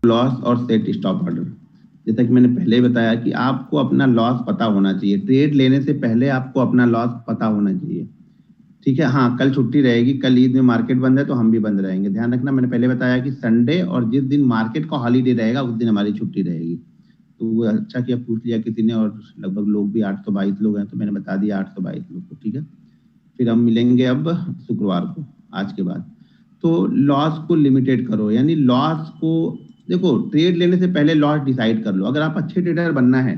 Loss और set stop order. जैसा कि मैंने पहले बताया कि आपको अपना लॉस पता होना चाहिए। ट्रेड लेने से पहले आपको अपना लॉस पता होना चाहिए। ठीक है, हाँ, कल छुट्टी रहेगी, कल ईद में मार्केट बंद है तो हम भी बंद रहेंगे। ध्यान रखना, मैंने पहले बताया कि संडे और जिस दिन मार्केट का हॉलीडे रहेगा उस दिन हमारी छुट्टी रहेगी। तो वो अच्छा किया पूछ लिया किसी ने, और लगभग लोग भी 822 लोग हैं, तो मैंने बता दिया 822 लोग को। ठीक है, फिर हम मिलेंगे अब शुक्रवार को आज के बाद। तो लॉस को लिमिटेड करो, यानी लॉस को देखो, ट्रेड लेने से पहले लॉस डिसाइड कर लो। अगर आप अच्छे ट्रेडर बनना है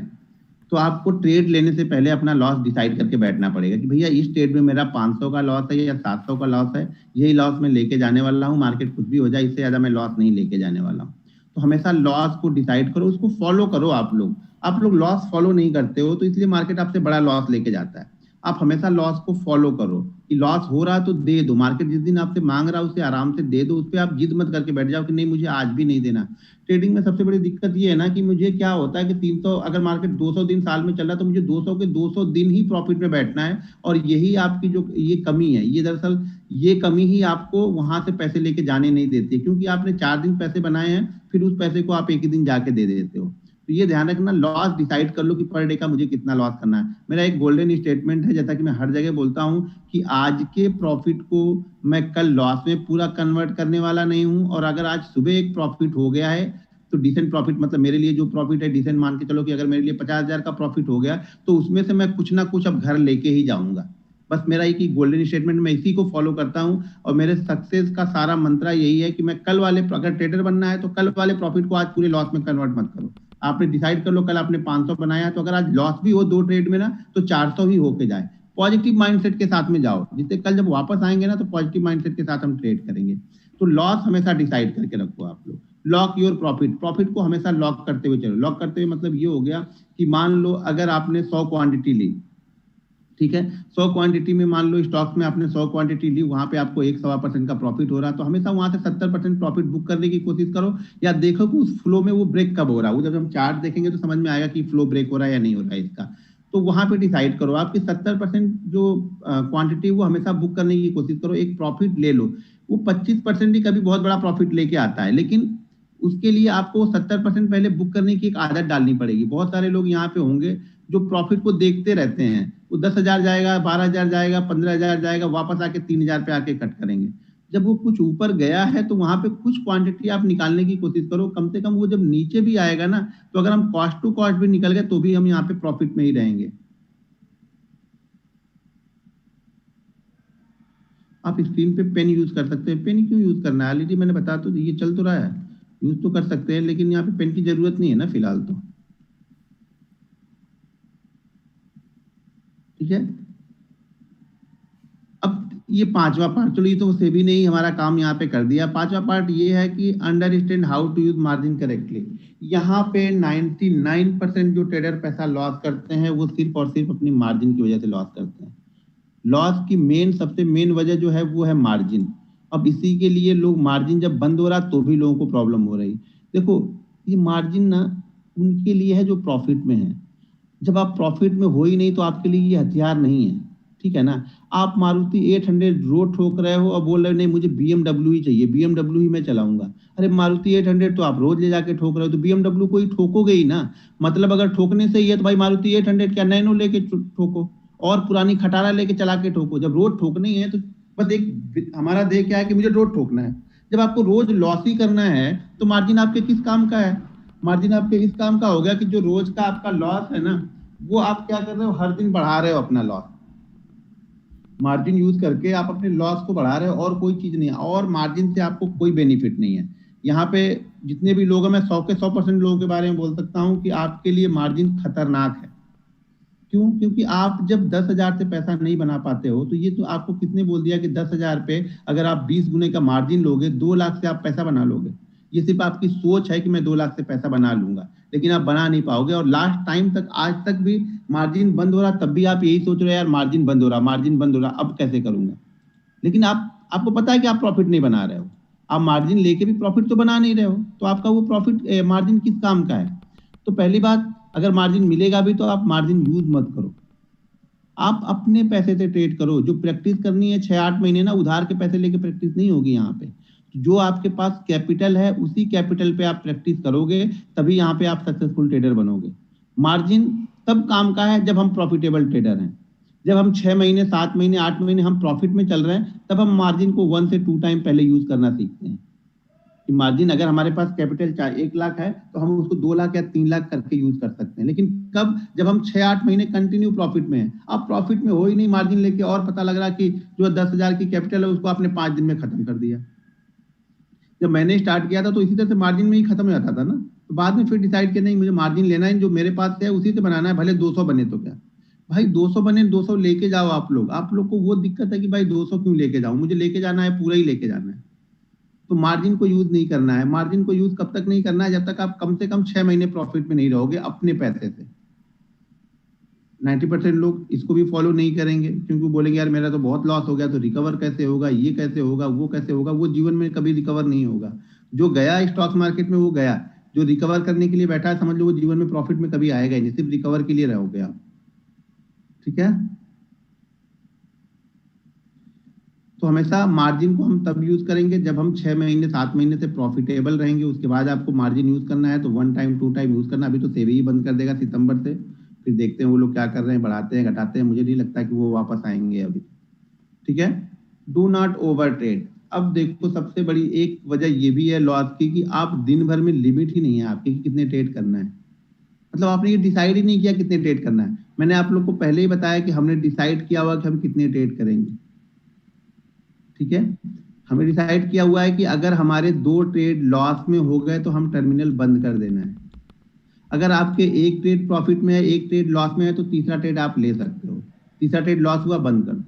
तो आपको ट्रेड लेने से पहले अपना लॉस डिसाइड करके बैठना पड़ेगा कि भैया इस ट्रेड में मेरा 500 का लॉस है या 700 का लॉस है, यही लॉस मैं लेके जाने वाला हूँ। मार्केट कुछ भी हो जाए, इससे ज्यादा मैं लॉस नहीं लेके जाने वाला हूँ। तो हमेशा लॉस को डिसाइड करो, उसको फॉलो करो। आप लोग लॉस फॉलो नहीं करते हो, तो इसलिए मार्केट आपसे बड़ा लॉस लेके जाता है। आप हमेशा लॉस को फॉलो करो कि लॉस हो रहा है तो दे दो। मार्केट जिस दिन आपसे मांग रहा है उसे आराम से दे दो। उस पर आप जिद मत करके बैठ जाओ कि नहीं मुझे आज भी नहीं देना। ट्रेडिंग में सबसे बड़ी दिक्कत ये है ना कि मुझे क्या होता है कि 300, अगर मार्केट 200 दिन साल में चल रहा है तो मुझे 200 के 200 दिन ही प्रॉफिट में बैठना है। और यही आपकी जो ये कमी है, ये दरअसल ये कमी ही आपको वहां से पैसे लेके जाने नहीं देती है, क्योंकि आपने 4 दिन पैसे बनाए हैं, फिर उस पैसे को आप एक ही दिन जाके दे देते हो। तो ये ध्यान रखना, लॉस डिसाइड कर लो कि पर डे का मुझे कितना लॉस करना है। मेरा एक गोल्डन स्टेटमेंट है, जैसा कि मैं हर जगह बोलता हूं, कि आज के प्रॉफिट को मैं कल लॉस में पूरा कन्वर्ट करने वाला नहीं हूं। और अगर आज सुबह एक प्रॉफिट हो गया है तो डिसेंट प्रॉफिट, मतलब मेरे लिए जो प्रॉफिट है डिसेंट मान के चलो कि अगर मेरे लिए 50,000 का प्रॉफिट हो गया तो उसमें से मैं कुछ ना कुछ अब घर लेके ही जाऊंगा। बस मेरा एक ही गोल्डन स्टेटमेंट, मैं इसी को फॉलो करता हूं। और मेरे सक्सेस का सारा मंत्रा यही है कि मैं कल वाले, अगर ट्रेडर बनना है तो कल वाले प्रॉफिट को आज पूरे लॉस में कन्वर्ट मत करो। आपने डिसाइड कर लो, कल आपने 500 बनाया तो अगर आज लॉस भी हो 2 ट्रेड में ना, तो 400 ही होके जाए। पॉजिटिव माइंडसेट के साथ में जाओ, जिससे कल जब वापस आएंगे ना तो पॉजिटिव माइंडसेट के साथ हम ट्रेड करेंगे। तो लॉस हमेशा डिसाइड करके रखो आप लोग। लॉक योर प्रॉफिट, प्रॉफिट को हमेशा लॉक करते हुए चलो। लॉक करते हुए मतलब ये हो गया कि मान लो अगर आपने 100 क्वांटिटी ली, ठीक है, 100 क्वांटिटी में मान लो स्टॉक में आपने 100 क्वांटिटी ली, वहां पे आपको 1-1.25% का प्रॉफिट हो रहा है, तो हमेशा वहां से 70% प्रॉफिट बुक करने की कोशिश करो। या देखो कि उस फ्लो में वो ब्रेक कब हो रहा है। वो जब हम चार्ट देखेंगे तो समझ में आएगा कि फ्लो ब्रेक हो रहा है या नहीं हो रहा है इसका। तो वहां पे डिसाइड करो आपकी 70% जो क्वांटिटी, वो हमेशा बुक करने की कोशिश करो। एक प्रॉफिट ले लो, वो 25% ही कभी बहुत बड़ा प्रॉफिट लेके आता है, लेकिन उसके लिए आपको 70% पहले बुक करने की एक आदत डालनी पड़ेगी। बहुत सारे लोग यहाँ पे होंगे जो प्रॉफिट को देखते रहते हैं, वो 10,000 जाएगा, 12,000 जाएगा, 15,000 जाएगा, वापस आके 3,000 पे आके कट करेंगे। जब वो कुछ ऊपर गया है तो वहां पे कुछ क्वांटिटी आप निकालने की कोशिश करो। कम से कम वो जब नीचे भी आएगा ना, तो अगर हम कॉस्ट टू कॉस्ट भी निकल गए तो भी हम यहाँ पे प्रॉफिट में ही रहेंगे। आप स्क्रीन पे पेन यूज कर सकते हैं। पेन क्यों यूज करना है, ऑलरेडी मैंने बता तो ये चल तो रहा है, यूज तो कर सकते हैं, लेकिन यहाँ पे पेन की जरूरत नहीं है ना फिलहाल तो। ठीक है, अब ये पांचवा पार्ट, चलो ये तो सेबी ने ही हमारा काम यहाँ पे कर दिया। पांचवा पार्ट ये है कि understand how to use margin correctly. यहाँ पे 99% जो ट्रेडर पैसा लॉस करते हैं वो सिर्फ और सिर्फ अपनी मार्जिन की वजह से लॉस करते हैं। लॉस की सबसे मेन वजह जो है वो है मार्जिन। अब इसी के लिए लोग, मार्जिन जब बंद हो रहा तो भी लोगों को प्रॉब्लम हो रही। देखो, ये मार्जिन ना उनके लिए है जो प्रॉफिट में है। जब आप प्रॉफिट में हो ही नहीं तो आपके लिए ये हथियार नहीं है। ठीक है ना, आप मारुति 800 रोड ठोक रहे हो और बोल रहे हो नहीं मुझे BMW ही चाहिए, BMW ही मैं चलाऊंगा। अरे मारुति 800 तो आप रोज ले जाके ठोक रहे हो, तो BMW को ही ठोकोगे ही ना। मतलब अगर ठोकने से ही है तो भाई मारुति 800 क्या नैनो लेके ठोको, और पुरानी खटारा लेके चला के ठोको। जब रोड ठोकनी है तो बस एक हमारा देह क्या है कि मुझे रोड ठोकना है। जब आपको रोज लॉस ही करना है तो मार्जिन आपके किस काम का है। मार्जिन आपके इस काम का हो गया कि जो रोज का आपका लॉस है ना, वो आप क्या कर रहे हो, हर दिन बढ़ा रहे हो अपना लॉस। मार्जिन यूज करके आप अपने लॉस को बढ़ा रहे हो, और कोई चीज नहीं है। और मार्जिन से आपको कोई बेनिफिट नहीं है। यहाँ पे जितने भी लोग हैं, मैं 100 के 100% लोगों के बारे में बोल सकता हूँ कि आपके लिए मार्जिन खतरनाक है। क्यों? क्योंकि आप जब 10,000 से पैसा नहीं बना पाते हो, तो ये तो आपको किसने बोल दिया कि 10,000 पे अगर आप 20 गुने का मार्जिन लोगे, 2 लाख से आप पैसा बना लोगे। ये सिर्फ आपकी सोच है कि मैं 2 लाख से पैसा बना लूंगा, लेकिन आप बना नहीं पाओगे। और लास्ट टाइम तक, आज तक भी मार्जिन बंद हो रहा तब भी आप यही सोच रहे हो यार मार्जिन बंद हो रहा, मार्जिन बंद हो रहा, अब कैसे करूंगा। लेकिन आपको पता है कि आप प्रॉफिट नहीं बना रहे हो। आप मार्जिन लेके भी प्रॉफिट तो बना नहीं रहे हो, तो आपका वो प्रॉफिट मार्जिन किस काम का है। तो पहली बात, अगर मार्जिन मिलेगा भी तो आप मार्जिन यूज मत करो। आप अपने पैसे से ट्रेड करो। जो प्रैक्टिस करनी है 6-8 महीने ना, उधार के पैसे लेके प्रैक्टिस नहीं होगी यहाँ पे। जो आपके पास कैपिटल है उसी कैपिटल पे आप प्रैक्टिस करोगे, तभी यहाँ पे आप सक्सेसफुल ट्रेडर बनोगे। मार्जिन तब काम का है जब हम प्रॉफिटेबल ट्रेडर हैं। जब हम 6 महीने, 7 महीने, 8 महीने हम प्रॉफिट में चल रहे हैं, तब हम मार्जिन को 1 से 2 टाइम पहले यूज करना सीखते हैं। कि मार्जिन अगर हमारे पास कैपिटल 1 लाख है तो हम उसको 2 लाख या 3 लाख करके यूज कर सकते हैं। लेकिन कब? जब हम 6-8 महीने कंटिन्यू प्रॉफिट में हैं। आप प्रॉफिट में हो ही नहीं मार्जिन लेके, और पता लग रहा कि जो 10,000 की कैपिटल है उसको आपने 5 दिन में खत्म कर दिया। जब मैंने स्टार्ट किया था तो इसी तरह से मार्जिन में ही खत्म हो जाता था ना। तो बाद में फिर डिसाइड किया नहीं, मुझे मार्जिन लेना है, जो मेरे पास है उसी से बनाना है, भले 200 बने तो क्या भाई, 200 बने, 200 लेके जाओ। आप लोग को वो दिक्कत है कि भाई 200 क्यों लेके जाऊं, मुझे लेके जाना है, पूरा ही लेके जाना है। तो मार्जिन को यूज नहीं करना है। मार्जिन को यूज कब तक नहीं करना है? जब तक आप कम से कम 6 महीने प्रॉफिट में नहीं रहोगे अपने पैसे से। 90% लोग इसको भी फॉलो नहीं करेंगे, क्योंकि बोलेंगे यार मेरा तो बहुत लॉस हो गया, तो रिकवर कैसे होगा, ये कैसे होगा, वो कैसे होगा। वो जीवन में कभी रिकवर नहीं होगा। जो गया स्टॉक मार्केट में वो गया, जो रिकवर करने के लिए बैठा है समझ लो वो जीवन में प्रॉफिट में कभी आएगा ही नहीं, सिर्फ रिकवर के लिए रहोगे आप। ठीक है, तो हमेशा मार्जिन को हम तब यूज करेंगे जब हम 6 महीने, 7 महीने से प्रॉफिटेबल रहेंगे। उसके बाद आपको मार्जिन यूज करना है तो 1 टाइम 2 टाइम यूज करना। अभी तो सेवी ही बंद कर देगा सितंबर से, फिर देखते हैं वो लोग क्या कर रहे हैं, बढ़ाते हैं घटाते हैं। मुझे नहीं लगता कि वो वापस आएंगे अभी। ठीक है, डू नॉट ओवर ट्रेड। अब देखो सबसे बड़ी एक वजह ये भी है लॉस की कि आप दिन भर में लिमिट ही नहीं है आपकी कि कितने ट्रेड करना है। मतलब आपने ये डिसाइड ही नहीं किया कितने ट्रेड करना है। मैंने आप लोग को पहले ही बताया कि हमने डिसाइड किया हुआ कि हम कितने ट्रेड करेंगे। ठीक है, हमें डिसाइड किया हुआ है कि अगर हमारे 2 ट्रेड लॉस में हो गए तो हम टर्मिनल बंद कर देना है। अगर आपके 1 ट्रेड प्रॉफिट में है, 1 ट्रेड लॉस में है, तो तीसरा ट्रेड आप ले सकते हो। तीसरा ट्रेड लॉस हुआ, बंद कर दो।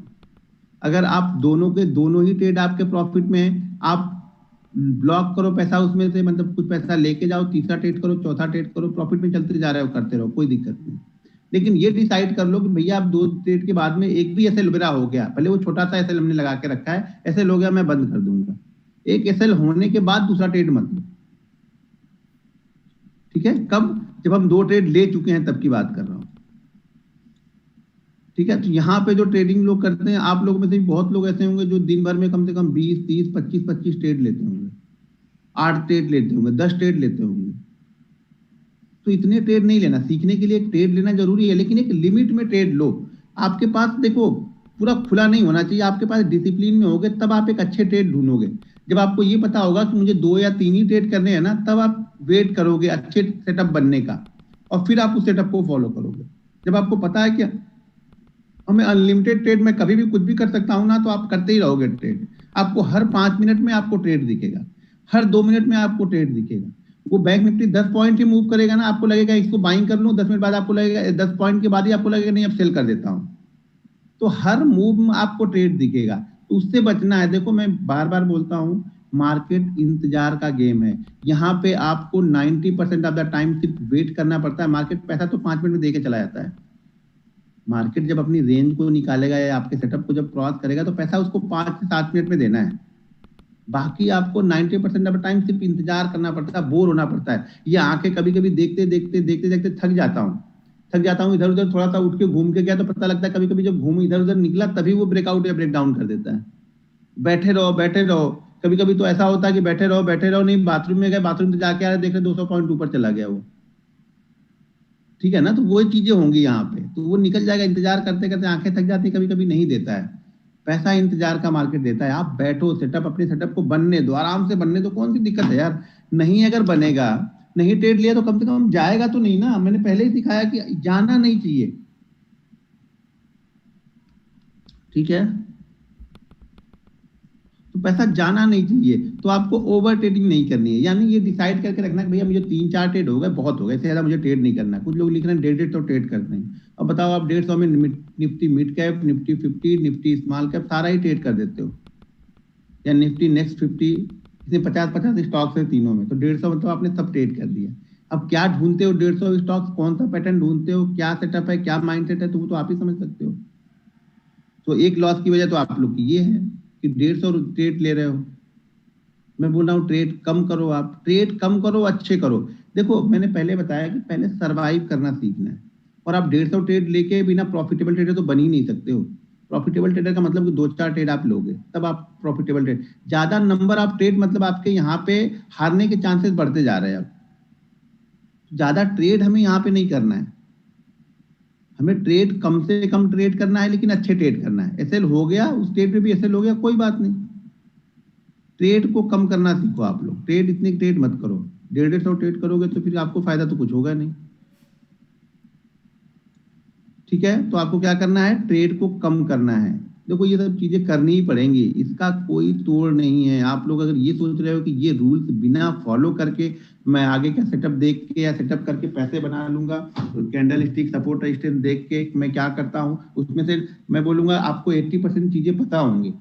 अगर आप दोनों के दोनों ही ट्रेड आपके प्रॉफिट में है, आप ब्लॉक करो पैसा उसमें से, मतलब कुछ पैसा लेके जाओ, तीसरा ट्रेड करो, चौथा ट्रेड करो, प्रॉफिट में चलते जा रहे हो, करते रहो, कोई दिक्कत नहीं। लेकिन ये डिसाइड कर लो कि भैया आप 2 ट्रेड के बाद में एक भी एसएल मेरा हो गया, भले वो छोटा सा एसएल हमने लगा के रखा है, एसएल हो गया मैं बंद कर दूंगा। एक एसएल होने के बाद दूसरा ट्रेड मत लो। ठीक है, कब? जब हम 2 ट्रेड ले चुके हैं तब की बात कर रहा हूं। ठीक है, तो यहाँ पे जो ट्रेडिंग लोग करते हैं, आप लोग में से बहुत लोग ऐसे होंगे जो दिन भर में कम से कम 20, 30, 25 ट्रेड लेते होंगे, 8 ट्रेड लेते होंगे, 10 ट्रेड लेते होंगे। तो इतने ट्रेड नहीं लेना। सीखने के लिए एक ट्रेड लेना जरूरी है, लेकिन एक लिमिट में ट्रेड लो। आपके पास देखो पूरा खुला नहीं होना चाहिए, आपके पास डिसिप्लिन में होगे तब आप एक अच्छे ट्रेड ढूंढोगे। जब आपको ये पता होगा कि मुझे 2 या 3 ही ट्रेड करने हैं ना, तब आप वेट करोगे अच्छे सेटअप बनने का, और फिर आप उस सेटअप को फॉलो करोगे। जब आपको पता है कि मैं अनलिमिटेड ट्रेड में कभी भी कुछ भी कर सकता हूं ना, तो आप करते ही रहोगे ट्रेड। आपको हर 5 मिनट में आपको ट्रेड दिखेगा, हर 2 मिनट में आपको ट्रेड दिखेगा। वो बैंक निफ्टी 10 पॉइंट ही मूव करेगा ना, आपको लगेगा इसको बाइंग कर लूं, 10 मिनट बाद आपको लगेगा, 10 पॉइंट के बाद ही आपको लगेगा नहीं अब सेल कर देता हूं। तो हर मूव में आपको ट्रेड दिखेगा, तो उससे बचना है। देखो मैं बार बार बोलता हूं, मार्केट इंतजार का गेम है। यहाँ पे आपको 90% ऑफ द टाइम सिर्फ वेट करना पड़ता है। मार्केट पैसा तो 5 मिनट में देके चला जाता है। मार्केट जब अपनी रेंज को निकालेगा या आपके सेटअप को जब क्रॉस करेगा, तो पैसा उसको 5 से 7 मिनट में देना है। बाकी आपको 90% ऑफ टाइम सिर्फ इंतजार करना पड़ता है, बोर होना पड़ता है। ये आंखें कभी कभी देखते देखते थक जाता हूँ। इधर उधर थोड़ा सा उठ के घूम के गया तो पता लगता है, कभी कभी जब घूम इधर उधर निकला तभी वो ब्रेकआउट या ब्रेक डाउन कर देता है। बैठे रहो। कभी कभी तो ऐसा होता है कि बैठे रहो नहीं, बाथरूम में गए, बाथरूम से जाके आ रहे, देख रहे 200 पॉइंट ऊपर चला गया वो। ठीक है ना, तो वो चीजें होंगी यहाँ पे, तो वो निकल जाएगा। इंतजार करते करते आंखें थक जाती, कभी कभी नहीं देता है पैसा। इंतजार का मार्केट देता है। आप बैठो, सेटअप अपने सेटअप को बनने दो, आराम से बनने दो। कौन सी दिक्कत है यार? नहीं अगर बनेगा, नहीं ट्रेड लिया तो कम से कम जाएगा तो नहीं ना। मैंने पहले ही सिखाया कि जाना नहीं चाहिए। ठीक है, तो पैसा जाना नहीं चाहिए। तो आपको ओवर ट्रेडिंग नहीं करनी है, यानी ये डिसाइड करके रखना कि भैया मुझे 3-4 ट्रेड हो गए, बहुत हो गए, इससे ज्यादा मुझे ट्रेड नहीं करना। कुछ लोग लिख रहे हैं 1.5 तो ट्रेड करते हैं। अब बताओ, आप 150 में Nifty mid cap, Nifty 50, Nifty small cap सारा ही ट्रेड कर देते हो, या निफ्टी नेक्स्ट 50, इसमें 50 स्टॉक्स है तीनों में, तो 150 मतलब आपने सब ट्रेड कर दिया। अब क्या ढूंढते हो 150 स्टॉक्स, कौन सा पैटर्न ढूंढते हो, क्या सेटअप है, क्या माइंडसेट है, तो वो तो आप ही समझ सकते हो। तो एक लॉस की वजह तो आप लोग की ये है कि 150 ट्रेड ले रहे हो। मैं बोल रहा हूँ ट्रेड कम करो, आप ट्रेड कम करो, अच्छे करो। देखो मैंने पहले बताया कि पहले सरवाइव करना सीखना है, और आप 150 ट्रेड लेके बिना प्रॉफिटेबल ट्रेडर तो बन ही नहीं सकते हो। प्रॉफिटेबल ट्रेडर का मतलब कि 2-4 ट्रेड आप लोगे तब आप प्रॉफिटेबल ट्रेड, ज्यादा नंबर ऑफ ट्रेड मतलब आपके यहाँ पे हारने के चांसेस बढ़ते जा रहे हैं। अब ज्यादा ट्रेड हमें यहाँ पे नहीं करना है, हमें ट्रेड कम से कम ट्रेड करना है, लेकिन अच्छे ट्रेड करना है। एसएल हो गया, उस ट्रेड पे भी एसएल हो गया, कोई बात नहीं, ट्रेड को कम करना सीखो आप लोग। ट्रेड इतने ट्रेड मत करो, 150 ट्रेड करोगे तो फिर आपको फायदा तो कुछ होगा नहीं। ठीक है, तो आपको क्या करना है, ट्रेड को कम करना है। देखो ये सब चीजें करनी ही पड़ेंगी, इसका कोई तोड़ नहीं है। आप लोग अगर ये सोच रहे हो कि ये रूल्स बिना फॉलो करके मैं आगे का सेटअप देख के या सेटअप करके पैसे बना लूंगा, कैंडल स्टिक सपोर्ट रेजिस्टेंस देख के मैं क्या करता हूं, उसमें से मैं बोलूंगा आपको 80% चीजें पता होंगी,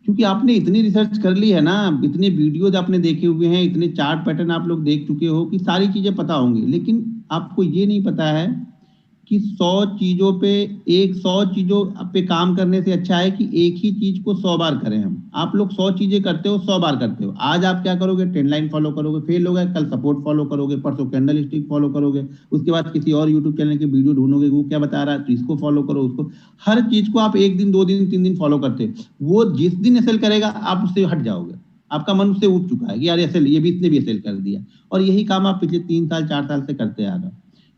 क्योंकि आपने इतनी रिसर्च कर ली है ना, इतने वीडियोज आपने देखे हुए हैं, इतने चार्ट पैटर्न आप लोग देख चुके हो कि सारी चीजें पता होंगी। लेकिन आपको ये नहीं पता है कि 100 चीजों पे 100 चीजों पे काम करने से अच्छा है कि एक ही चीज को 100 बार करें हम। आप लोग 100 चीजें करते हो, 100 बार करते हो। आज आप क्या करोगे, ट्रेंड लाइन फॉलो करोगे, फेल होगा, कल सपोर्ट फॉलो करोगे, परसों कैंडल स्टिक फॉलो करोगे, उसके बाद किसी और यूट्यूब चैनल की वीडियो ढूंढोगे वो क्या बता रहा है तो इसको फॉलो करो, उसको। हर चीज को आप 1 दिन 2 दिन 3 दिन फॉलो करते, वो जिस दिन एसएल करेगा आप उससे हट जाओगे, आपका मन उससे उठ चुका है कि यार एसएल, ये भी इसने भी एसएल कर दिया। और यही काम आप पिछले 3 साल 4 साल से करते आ रहे हो।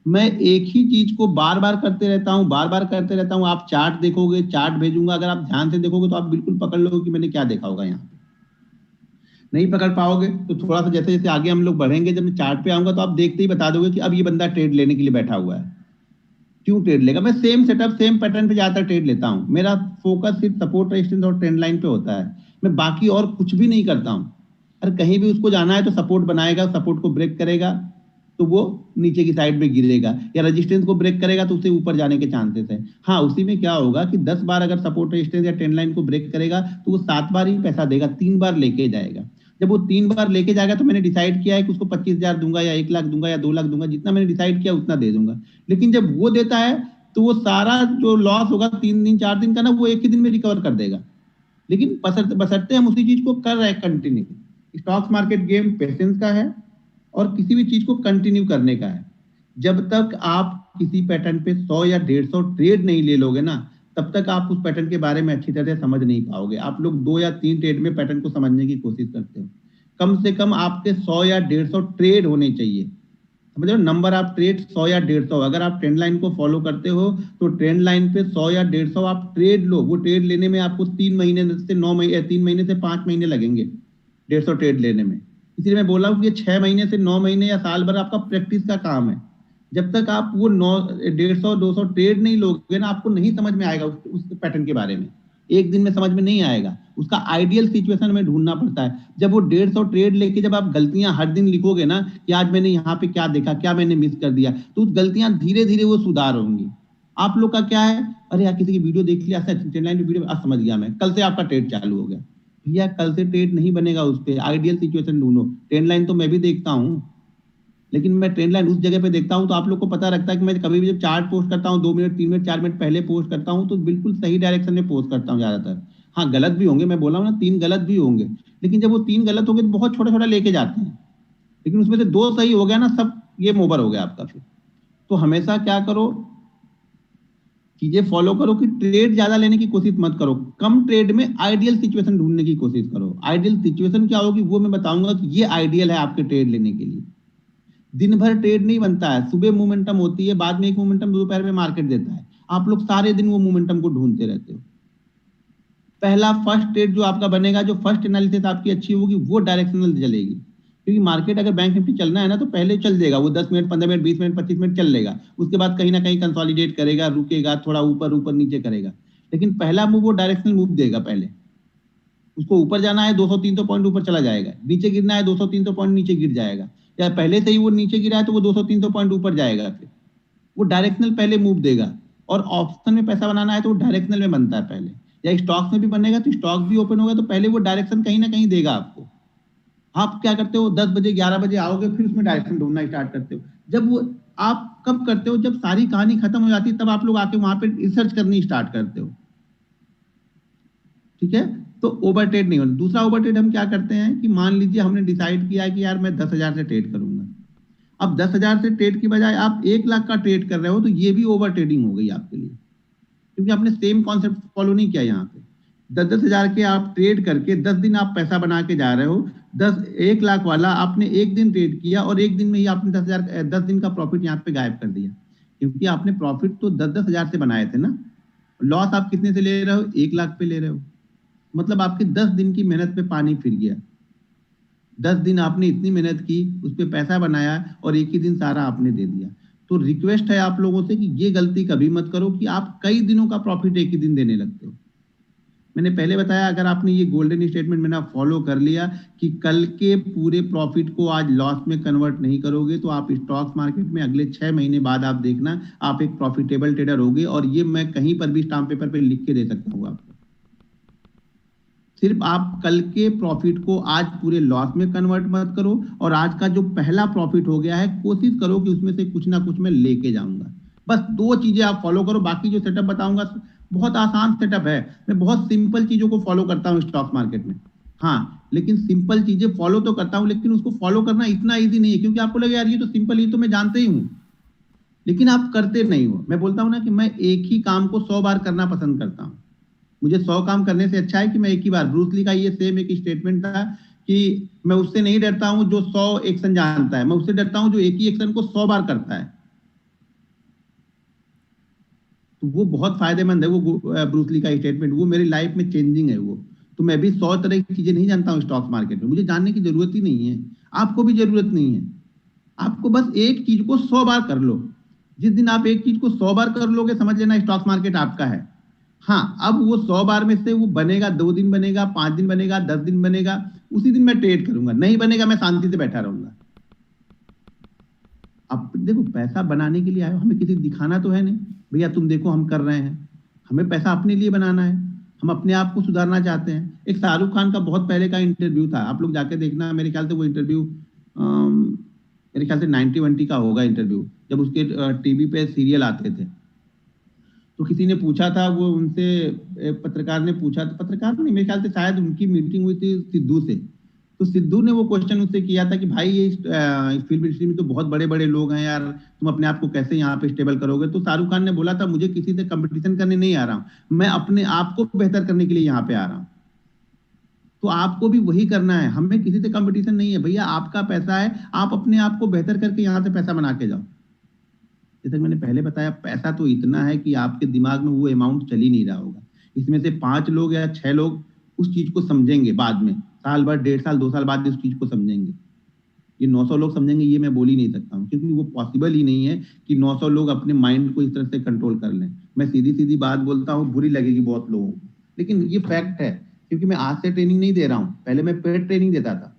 मैं एक ही चीज को बार बार करते रहता हूं, बार बार करते रहता हूं। आप चार्ट देखोगे, चार्ट भेजूंगा, अगर आप ध्यान से देखोगे तो आप बिल्कुल पकड़ लोगे कि मैंने क्या देखा होगा। यहाँ पे नहीं पकड़ पाओगे तो थोड़ा सा जैसे जैसे आगे हम लोग बढ़ेंगे, जब मैं चार्ट पे आऊंगा तो आप देखते ही बता दोगे कि अब ये बंदा ट्रेड लेने के लिए बैठा हुआ है। क्यों ट्रेड लेगा? मैं सेम सेटअप सेम पैटर्न पे ज्यादातर ट्रेड लेता हूं। मेरा फोकस सिर्फ सपोर्ट रेजिस्टेंस और ट्रेंड लाइन पे होता है, मैं बाकी और कुछ भी नहीं करता हूं। अगर कहीं भी उसको जाना है तो सपोर्ट बनाएगा, सपोर्ट को ब्रेक करेगा तो वो नीचे की साइड में गिरेगा, या रेजिस्टेंस को ब्रेक करेगा तो उसे ऊपर जाने के चांसेस है। हाँ, उसी में क्या होगा कि 10 बार अगर सपोर्ट रेजिस्टेंस या ट्रेंड लाइन को ब्रेक करेगा तो वो 7 बार ही पैसा देगा, 3 बार लेके जाएगा। जब वो 3 बार लेके जाएगा तो मैंने डिसाइड किया है कि उसको 25,000 दूंगा या 1 लाख दूंगा या 2 लाख दूंगा, जितना मैंने डिसाइड किया उतना दे दूंगा। लेकिन जब वो देता है तो वो सारा जो लॉस होगा 3 दिन 4 दिन का ना, वो एक ही दिन में रिकवर कर देगा। लेकिन बशर्ते हम उसी चीज को कर रहे हैं continue. Stocks market game patience का है और किसी भी चीज को कंटिन्यू करने का है। जब तक आप किसी पैटर्न पे 100 या 150 ट्रेड नहीं ले लोगे ना, तब तक आप उस पैटर्न के बारे में अच्छी तरह समझ नहीं पाओगे। आप लोग 2 या 3 ट्रेड में पैटर्न को समझने की कोशिश करते हो। कम से कम आपके 100 या 150 ट्रेड होने चाहिए, समझ लो, नंबर ऑफ ट्रेड 100 या 150। अगर आप ट्रेंड लाइन को फॉलो करते हो तो ट्रेंड लाइन पे 100 या 150 आप ट्रेड लो। वो ट्रेड लेने में आपको 3 महीने से 9 महीने 3 महीने से 5 महीने लगेंगे 150 ट्रेड लेने में। इसलिए मैं बोल रहा हूँ कि 6 महीने से 9 महीने या साल भर आपका प्रैक्टिस का काम है। जब तक आप वो 150 200 ट्रेड नहीं लोगे ना, आपको नहीं समझ में आएगा उस पैटर्न के बारे में। एक दिन में समझ में नहीं आएगा, उसका आइडियल सिचुएशन में ढूंढना पड़ता है। जब वो 150 ट्रेड लेके जब आप गलतियां हर दिन लिखोगे ना कि आज मैंने यहाँ पे क्या देखा, क्या मैंने मिस कर दिया, तो उस गलतियां धीरे धीरे वो सुधार होंगी। आप लोग का क्या है, अरे यार किसी की वीडियो देख लिया, ट्रेंड लाइन वीडियो, आज समझ गया मैं, कल से आपका ट्रेड चालू हो गया। भैया कल से ट्रेड नहीं बनेगा, उस पर आइडियल सिचुएशन ढूंढो। ट्रेंड लाइन तो मैं भी देखता हूँ, लेकिन मैं ट्रेंड लाइन उस जगह पे देखता हूं तो आप लोग को पता रखता है कि मैं कभी भी जब चार्ट पोस्ट करता हूं 2 मिनट 3 मिनट 4 मिनट पहले पोस्ट करता हूं तो बिल्कुल सही डायरेक्शन में पोस्ट करता हूं ज्यादातर। हाँ, गलत भी होंगे, मैं बोला हूं ना 3 गलत भी होंगे, लेकिन जब वो 3 गलत होंगे तो बहुत छोटा छोटा लेके जाते हैं, लेकिन उसमें से 2 सही हो गया ना, सब गेम ओवर हो गया आपका। फिर तो हमेशा क्या करो, चीजें फॉलो करो कि ट्रेड ज्यादा लेने की कोशिश मत करो, कम ट्रेड में आइडियल सिचुएशन ढूंढने की कोशिश करो। आइडियल सिचुएशन क्या होगी वो मैं बताऊंगा कि ये आइडियल है आपके ट्रेड लेने के लिए। दिन भर ट्रेड नहीं बनता है, सुबह मोमेंटम होती है, बाद में एक मोमेंटम दोपहर में मार्केट देता है, आप लोग सारे दिन वो मोमेंटम को ढूंढते रहते हो। पहला फर्स्ट ट्रेड जो आपका बनेगा, जो फर्स्ट एनालिसिस आपकी अच्छी होगी वो डायरेक्शनल चलेगी, क्योंकि मार्केट अगर बैंक निफ्टी चलना है ना तो पहले चल देगा, वो 10 मिनट 15 मिनट 20 मिनट 25 मिनट चल लेगा, उसके बाद कहीं ना कहीं कंसोलिडेट करेगा, रुकेगा, थोड़ा ऊपर ऊपर नीचे करेगा, लेकिन पहला मूव वो डायरेक्शनल मूव देगा। पहले उसको ऊपर जाना है 200-300 पॉइंट ऊपर चला जाएगा, नीचे गिरना है 200-300 पॉइंट नीचे गिर जाएगा, या पहले से ही वो नीचे गिरा है तो वो 200-300 पॉइंट ऊपर जाएगा। फिर वो डायरेक्शनल पहले मूव देगा। और ऑप्शन में पैसा बनाना है तो वो डायरेक्शनल में बनता है पहले, या स्टॉक्स में भी बनेगा तो स्टॉक भी ओपन होगा तो पहले वो डायरेक्शन कहीं ना कहीं देगा आपको। आप क्या करते हो, 10 बजे 11 बजे आओगे, फिर उसमें डायरेक्शन ढूंढना स्टार्ट करते हो। जब वो आप कब करते हो, जब सारी कहानी खत्म हो जाती है तब आप लोग आके वहां पे रिसर्च करनी स्टार्ट करते हो। ठीक है, तो ओवर ट्रेड नहीं होना। दूसरा ओवर ट्रेड हम क्या करते हैं कि मान लीजिए हमने डिसाइड किया है कि यार मैं 10,000 से ट्रेड करूंगा। अब 10,000 से ट्रेड की बजाय आप 1 लाख का ट्रेड कर रहे हो तो ये भी ओवर ट्रेडिंग हो गई आपके लिए। क्योंकि आपने सेम कॉन्सेप्ट फॉलो नहीं किया। यहाँ पे 10,000 के आप ट्रेड करके 10 दिन आप पैसा बना के जा रहे हो। 1 लाख वाला आपने एक दिन ट्रेड किया और एक दिन में ही आपने 10 दिन का प्रॉफिट यहाँ पे गायब कर दिया, क्योंकि आपने प्रॉफिट तो 10,000 से बनाए थे ना। लॉस आप कितने से ले रहे हो? 1 लाख पे ले रहे हो। मतलब आपके 10 दिन की मेहनत पे पानी फिर गया। 10 दिन आपने इतनी मेहनत की, उस पर पैसा बनाया और एक ही दिन सारा आपने दे दिया। तो रिक्वेस्ट है आप लोगों से कि ये गलती कभी मत करो कि आप कई दिनों का प्रॉफिट एक ही दिन देने लगते हो। मैंने पहले बताया, अगर आपने ये गोल्डन स्टेटमेंट मैंने फॉलो कर लिया कि कल के पूरे प्रॉफिट को आज लॉस में कन्वर्ट नहीं करोगे, तो आप स्टॉक मार्केट में अगले 6 महीने बाद आप देखना आप एक प्रॉफिटेबल ट्रेडर होगे। और ये मैं कहीं पर भी स्टाम्प पेपर पे लिख के दे सकता हूँ आपको। सिर्फ आप कल के प्रॉफिट को आज पूरे लॉस में कन्वर्ट मत करो, और आज का जो पहला प्रॉफिट हो गया है कोशिश करो कि उसमें से कुछ ना कुछ मैं लेके जाऊंगा। बस 2 चीजें आप फॉलो करो। बाकी जो सेटअप बताऊंगा बहुत आसान सेटअप है। मैं बहुत सिंपल चीजों को फॉलो करता हूँ स्टॉक मार्केट में। हाँ, लेकिन सिंपल चीजें फॉलो तो करता हूँ, लेकिन उसको फॉलो करना इतना ईजी नहीं है, क्योंकि आपको लगे यार ये तो सिंपल, ये तो मैं जानते ही हूँ, लेकिन आप करते नहीं हो। मैं बोलता हूँ ना कि मैं एक ही काम को 100 बार करना पसंद करता हूँ। मुझे 100 काम करने से अच्छा है कि मैं एक ही बार। ब्रूस ली का ये सेम एक स्टेटमेंट था कि मैं उससे नहीं डरता हूं जो 100 एक्शन जानता है, मैं उससे डरता हूं जो एक ही एक्शन को 100 बार करता है। तो वो बहुत फायदेमंद है, वो ब्रूस ली का स्टेटमेंट, वो मेरी लाइफ में चेंजिंग है वो। तो मैं भी 100 तरह की चीजें नहीं जानता हूँ स्टॉक मार्केट में, मुझे जानने की जरूरत ही नहीं है, आपको भी जरूरत नहीं है। आपको बस एक चीज को 100 बार कर लो। जिस दिन आप एक चीज को 100 बार कर लोगे, समझ लेना स्टॉक मार्केट आपका है। हाँ, अब वो 100 बार में से वो बनेगा, 2 दिन बनेगा, 5 दिन बनेगा, 10 दिन बनेगा, उसी दिन मैं ट्रेड करूंगा। नहीं बनेगा, मैं शांति से बैठा रहूंगा। अब देखो, पैसा बनाने के लिए आए हो, हमें किसी दिखाना तो है नहीं भैया तुम देखो हम कर रहे हैं। हमें पैसा अपने लिए बनाना है, हम अपने आप को सुधारना चाहते हैं। एक शाहरुख खान का बहुत पहले का इंटरव्यू था, आप लोग जाके देखना। मेरे ख्याल से वो इंटरव्यू मेरे ख्याल से 90-20 का होगा इंटरव्यू, जब उसके टीवी पे सीरियल आते थे। तो किसी ने पूछा था, वो उनसे पत्रकार ने पूछा, तो पत्रकार नहीं, मेरे ख्याल से शायद उनकी मीटिंग हुई थी सिद्धू से। तो सिद्धू ने वो क्वेश्चन उससे किया था कि भाई ये फिल्म इंडस्ट्री में तो बहुत बड़े बड़े लोग हैं यार, तुम अपने आप को कैसे यहाँ पे स्टेबल करोगे? तो शाहरुख खान ने बोला था, मुझे किसी से कंपटीशन करने नहीं आ रहा हूँ, मैं अपने आप को बेहतर करने के लिए यहाँ पे आ रहा हूँ। तो आपको भी वही करना है, हमें किसी से कंपटीशन नहीं है भैया, आपका पैसा है, आप अपने आप को बेहतर करके यहाँ से पैसा बना के जाओ। जैसे मैंने पहले बताया, पैसा तो इतना है कि आपके दिमाग में वो अमाउंट चल ही नहीं रहा होगा। इसमें से 5 लोग या 6 लोग उस चीज को समझेंगे बाद में, साल भर, 1.5 साल, 2 साल बाद उस चीज को समझेंगे। ये 900 लोग समझेंगे ये मैं बोल ही नहीं सकता हूँ, क्योंकि वो पॉसिबल ही नहीं है कि 900 लोग अपने माइंड को इस तरह से कंट्रोल कर लें। मैं सीधी सीधी बात बोलता हूँ, बुरी लगेगी बहुत लोगों को, लेकिन ये फैक्ट है। क्योंकि मैं आज से ट्रेनिंग नहीं दे रहा हूँ, पहले मैं पेड ट्रेनिंग देता था,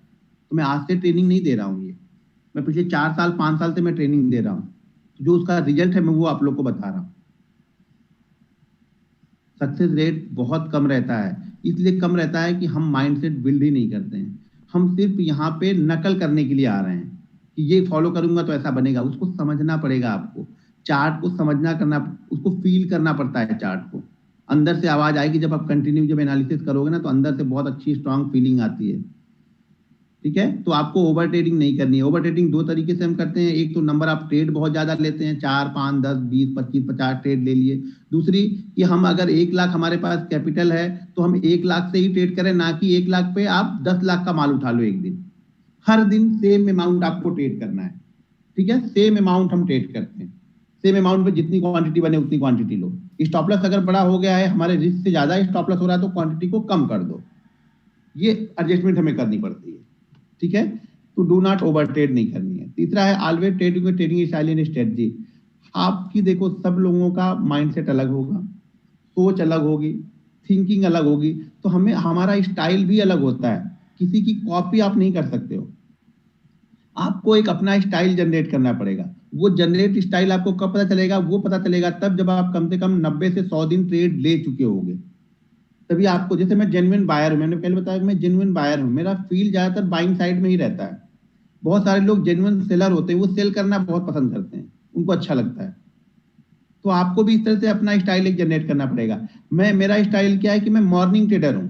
तो मैं आज से ट्रेनिंग नहीं दे रहा हूँ। ये मैं पिछले 4 साल 5 साल से मैं ट्रेनिंग दे रहा हूँ। जो उसका रिजल्ट है मैं वो आप लोग को बता रहा हूँ। सक्सेस रेट बहुत कम रहता है, इसलिए कम रहता है कि हम माइंडसेट बिल्ड ही नहीं करते हैं। हम सिर्फ यहाँ पे नकल करने के लिए आ रहे हैं कि ये फॉलो करूंगा तो ऐसा बनेगा। उसको समझना पड़ेगा आपको, चार्ट को समझना, करना, उसको फील करना पड़ता है। चार्ट को अंदर से आवाज आएगी जब आप कंटिन्यू जब एनालिसिस करोगे ना, तो अंदर से बहुत अच्छी स्ट्रांग फीलिंग आती है। ठीक है, तो आपको ओवर ट्रेडिंग नहीं करनी है। ओवर ट्रेडिंग 2 तरीके से हम करते हैं। एक तो नंबर आप ट्रेड बहुत ज्यादा लेते हैं, 4, 5, 10, 20, 25, 50 ट्रेड ले लिए। दूसरी कि हम अगर 1 लाख हमारे पास कैपिटल है तो हम 1 लाख से ही ट्रेड करें, ना कि 1 लाख पे आप 10 लाख का माल उठा लो एक दिन। हर दिन सेम अमाउंट आपको ट्रेड करना है। ठीक है, सेम अमाउंट हम ट्रेड करते हैं, सेम अमाउंट पे जितनी क्वांटिटी बने उतनी क्वांटिटी लो। स्टॉप लॉस अगर बड़ा हो गया है, हमारे रिस्क से ज्यादा स्टॉप लॉस हो रहा है, तो क्वांटिटी को कम कर दो। ये एडजस्टमेंट हमें करनी पड़ती है। ठीक है, तो डू नॉट ओवर ट्रेड नहीं करनी है। तीसरा है ऑलवेज ट्रेडिंग में ट्रेडिंग स्टाइल एंड स्ट्रेटजी। आपकी देखो, सब लोगों का माइंडसेट अलग होगा, सोच अलग होगी, थिंकिंग अलग होगी, तो हमें हमारा स्टाइल भी अलग होता है। किसी की कॉपी आप नहीं कर सकते हो, आपको एक अपना स्टाइल जनरेट करना पड़ेगा। वो जनरेट स्टाइल आपको कब पता चलेगा? वो पता चलेगा तब जब आप कम से कम 90 से 100 दिन ट्रेड ले चुके होंगे, तभी आपको। जैसे मैं जेन्युइन बायर हूं, मैंने पहले बताया कि मैं जेन्युइन बायर हूं, मेरा फील्ड ज्यादातर बाइंग साइड में ही रहता है। बहुत सारे लोग जेन्युइन सेलर होते हैं, वो सेल करना बहुत पसंद करते हैं, उनको अच्छा लगता है। तो आपको भी इस तरह से अपना स्टाइल एक जनरेट करना पड़ेगा। मेरा स्टाइल क्या है कि मैं मॉर्निंग ट्रेडर हूँ।